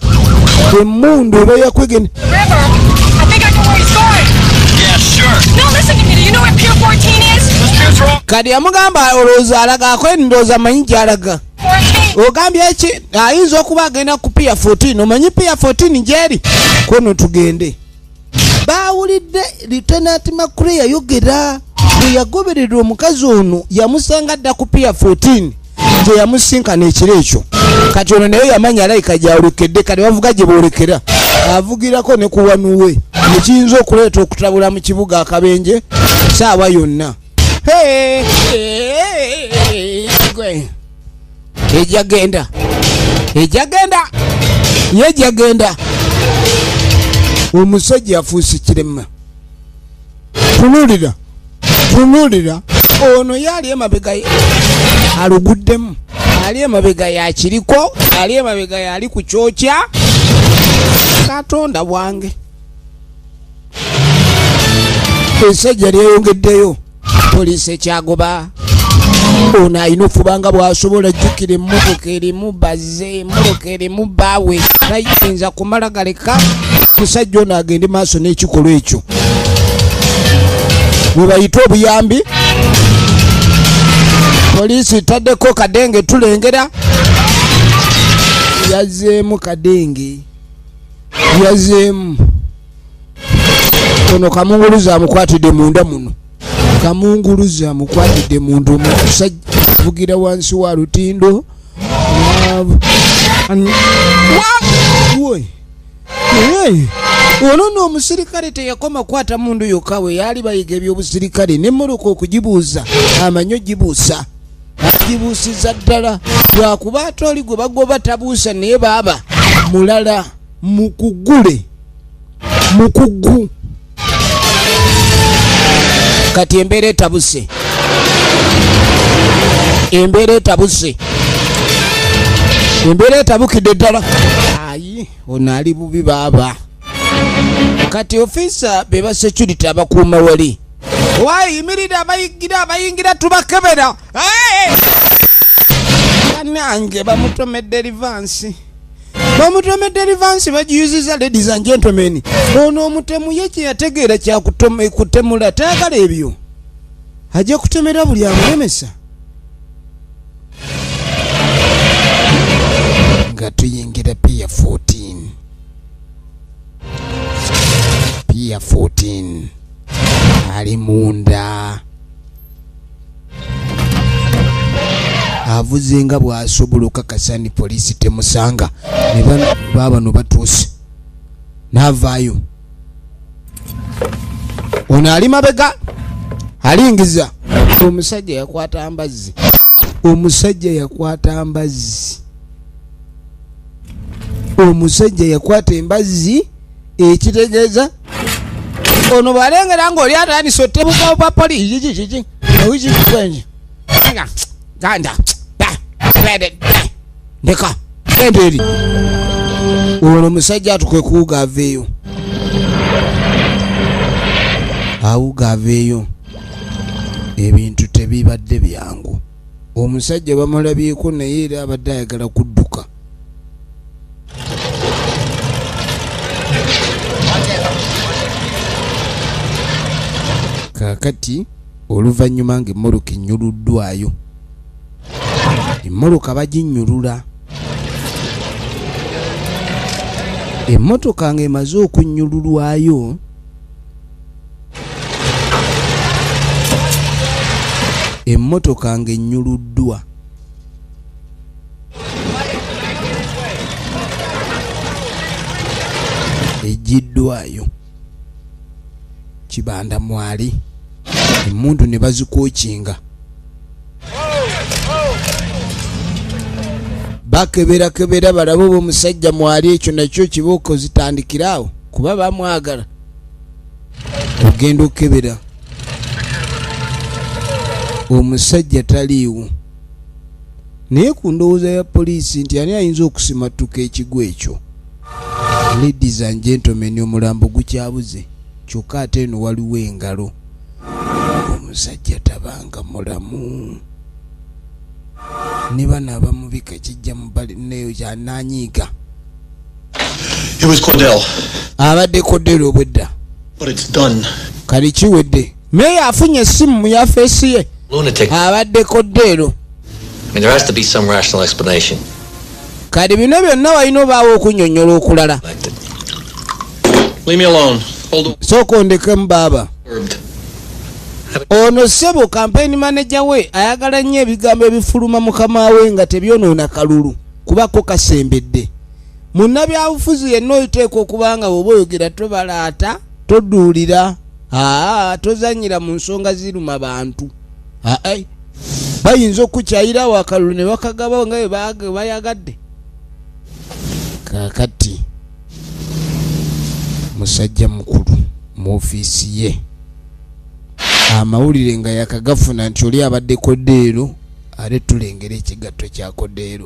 kadi yamugamba olowooza alagako endowooza manyi gyalaga ogambye eki ayinza okuba agenda ku piya 14 omanyi piya 14 gyeri kono tugende bawulidde Lieutenant McCrae yayogera bwe yagoberera omukazi ono yamusanga dda ku piya 14 gye yamusinkana ekiro ekyo kati ono naye yamanya alayika gyawulikedde kati bavuga gye boolekera avugirako ne kuwanuwe nekiyinza okuleeta okutabula mu kibuga akabenje saawa yonna ejagenda omusajja afuuse kirema tunulira ono yali emabega aluguddemu ali emabega yakiriko ali emabega yali ku kyokya katonda bwange esajja lyeyongeddeyo poliisi ekyagoba ono ayina okubanga bwasobola jjukira emmotoka erimu bazze emmotoka erimu baawe tayinza kumala galeka musajja ono agende maaso n'ekikolwa ekyo bwe bayita obuyambi poliisi taddeko kadenge tulengera yazeemu kadenge ono kamunguluza amukwatidde munda muno kamunguluza amukwatidde munda omusajja avugira wansi wa lutindo ono n'omusirikale teyakoma kwata mundu yokka we yali bayiga ebyobusirikale nemmoloka okugibuuza amanyi ogibuusa agibuusiza ddala lwakuba ate oli gwe bagoba tabuusa naye baaba mulala mukugu kati embeera etabukidde ddala ayi ono ali bubi baaba kati ofisa beba security abakuuma wali wayimirira abayingira tubakebera nange bamutomedde rivansi bagiyuziza ladies and gentlemen ono omutemu ye kyeyategeera kyakutemula tayagala ebyo ajja kutemera buli amulemesa nga tuyingira Pier 14 ali munda avuze nga bw'asobola okukakasa ni poliisi temusanga ne bano batuuse n'avaayo ono ali mabega alingiza omusajja yakwata embazzi ekitegeeza ono bwalengera ng'oli atandise otebukawo pa poliisi ganda ndeka genda eri ono musajja atukwe kuwuga aveeyo awuga aveeyo ebintu tebibadde byangu omusajja bamulabyeko naye era abadde ayagala kudduka kakati oluvannyuma ng'emmoloka ennyuluddwayo emmoloka baginnyulula emmotoka ng'emaze okunnyululwayo emmotoka ng'ennyuluddwa egiddwayo Kibanda mwali emuntu ne bazikokinga bakebera balabo b'omusajja mwali ekyo nakyo kibooko zitandikiraawo kuba bamwagala ogenda okebera omusajja taliiwo naye ku ndowooza ya poliisi nti ani ayinza okusimatuka ekigo ekyo. Ladies and gentlemen, omulambo gukyabuze kyokka ate eno waliwo engalo. Omusajja tabanga mulamu ne bano abamubika kijja mubali neyo kyananyiiga. It was Cordell. Abadde Cordell obwedda. But it's done. Kali kiwedde. Meya afunye essimu mu yafeesi ye. Lunatic. Abadde Cordell. I mean, there has to be some rational explanation. Kali bino byonna walina obaawo okunnyonnyola okulala. Leave me alone. Hold on. Sooka ondekemu baaba. Ono Sebo campaign manager we ayagala nnyo ebigambo ebifuluma mukama we nga tebyonoona kalulu kubako kasembedde. Munnabyabufuzi yenna oyiteeka okubanga bw'oba oyogera tobalaata toduulira tozanyira mu nsonga ziruma bantu. Bayinza okukyayirawo akalulu ne bakagaba nga bwe bayagadde. Kakati musajja mukulu mu ofiisi ye amawulire nga yakagafuna nti oli abadde Cordell ate tulengera ekigatto kya Cordell.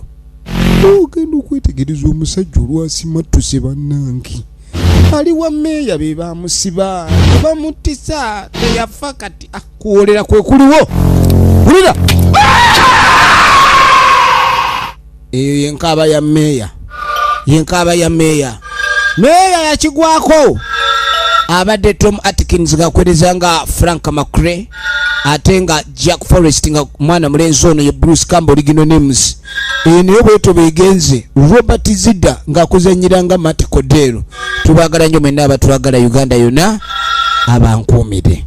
Ogenda okwetegereza omusajja olwasimattuse bannange ali wa meeya be bamusiba bamutisa teyafa kati kuwolera kwe kuliwo. Wulira eyo yenkaaba ya meeya, yenkaaba ya meeya. Meeya yakigwako abadde Tom Atkins ngakwereza nga Frank McRae ate nga Jack Forrest nga mwana mulenzi ono ye Bruce Campbell original names. Niyo bweto begenze Robert Zida ngakuzanyira nga Matt Cordell. Tubagala nnyo mwenna abatwagala Uganda yonna abankuumire.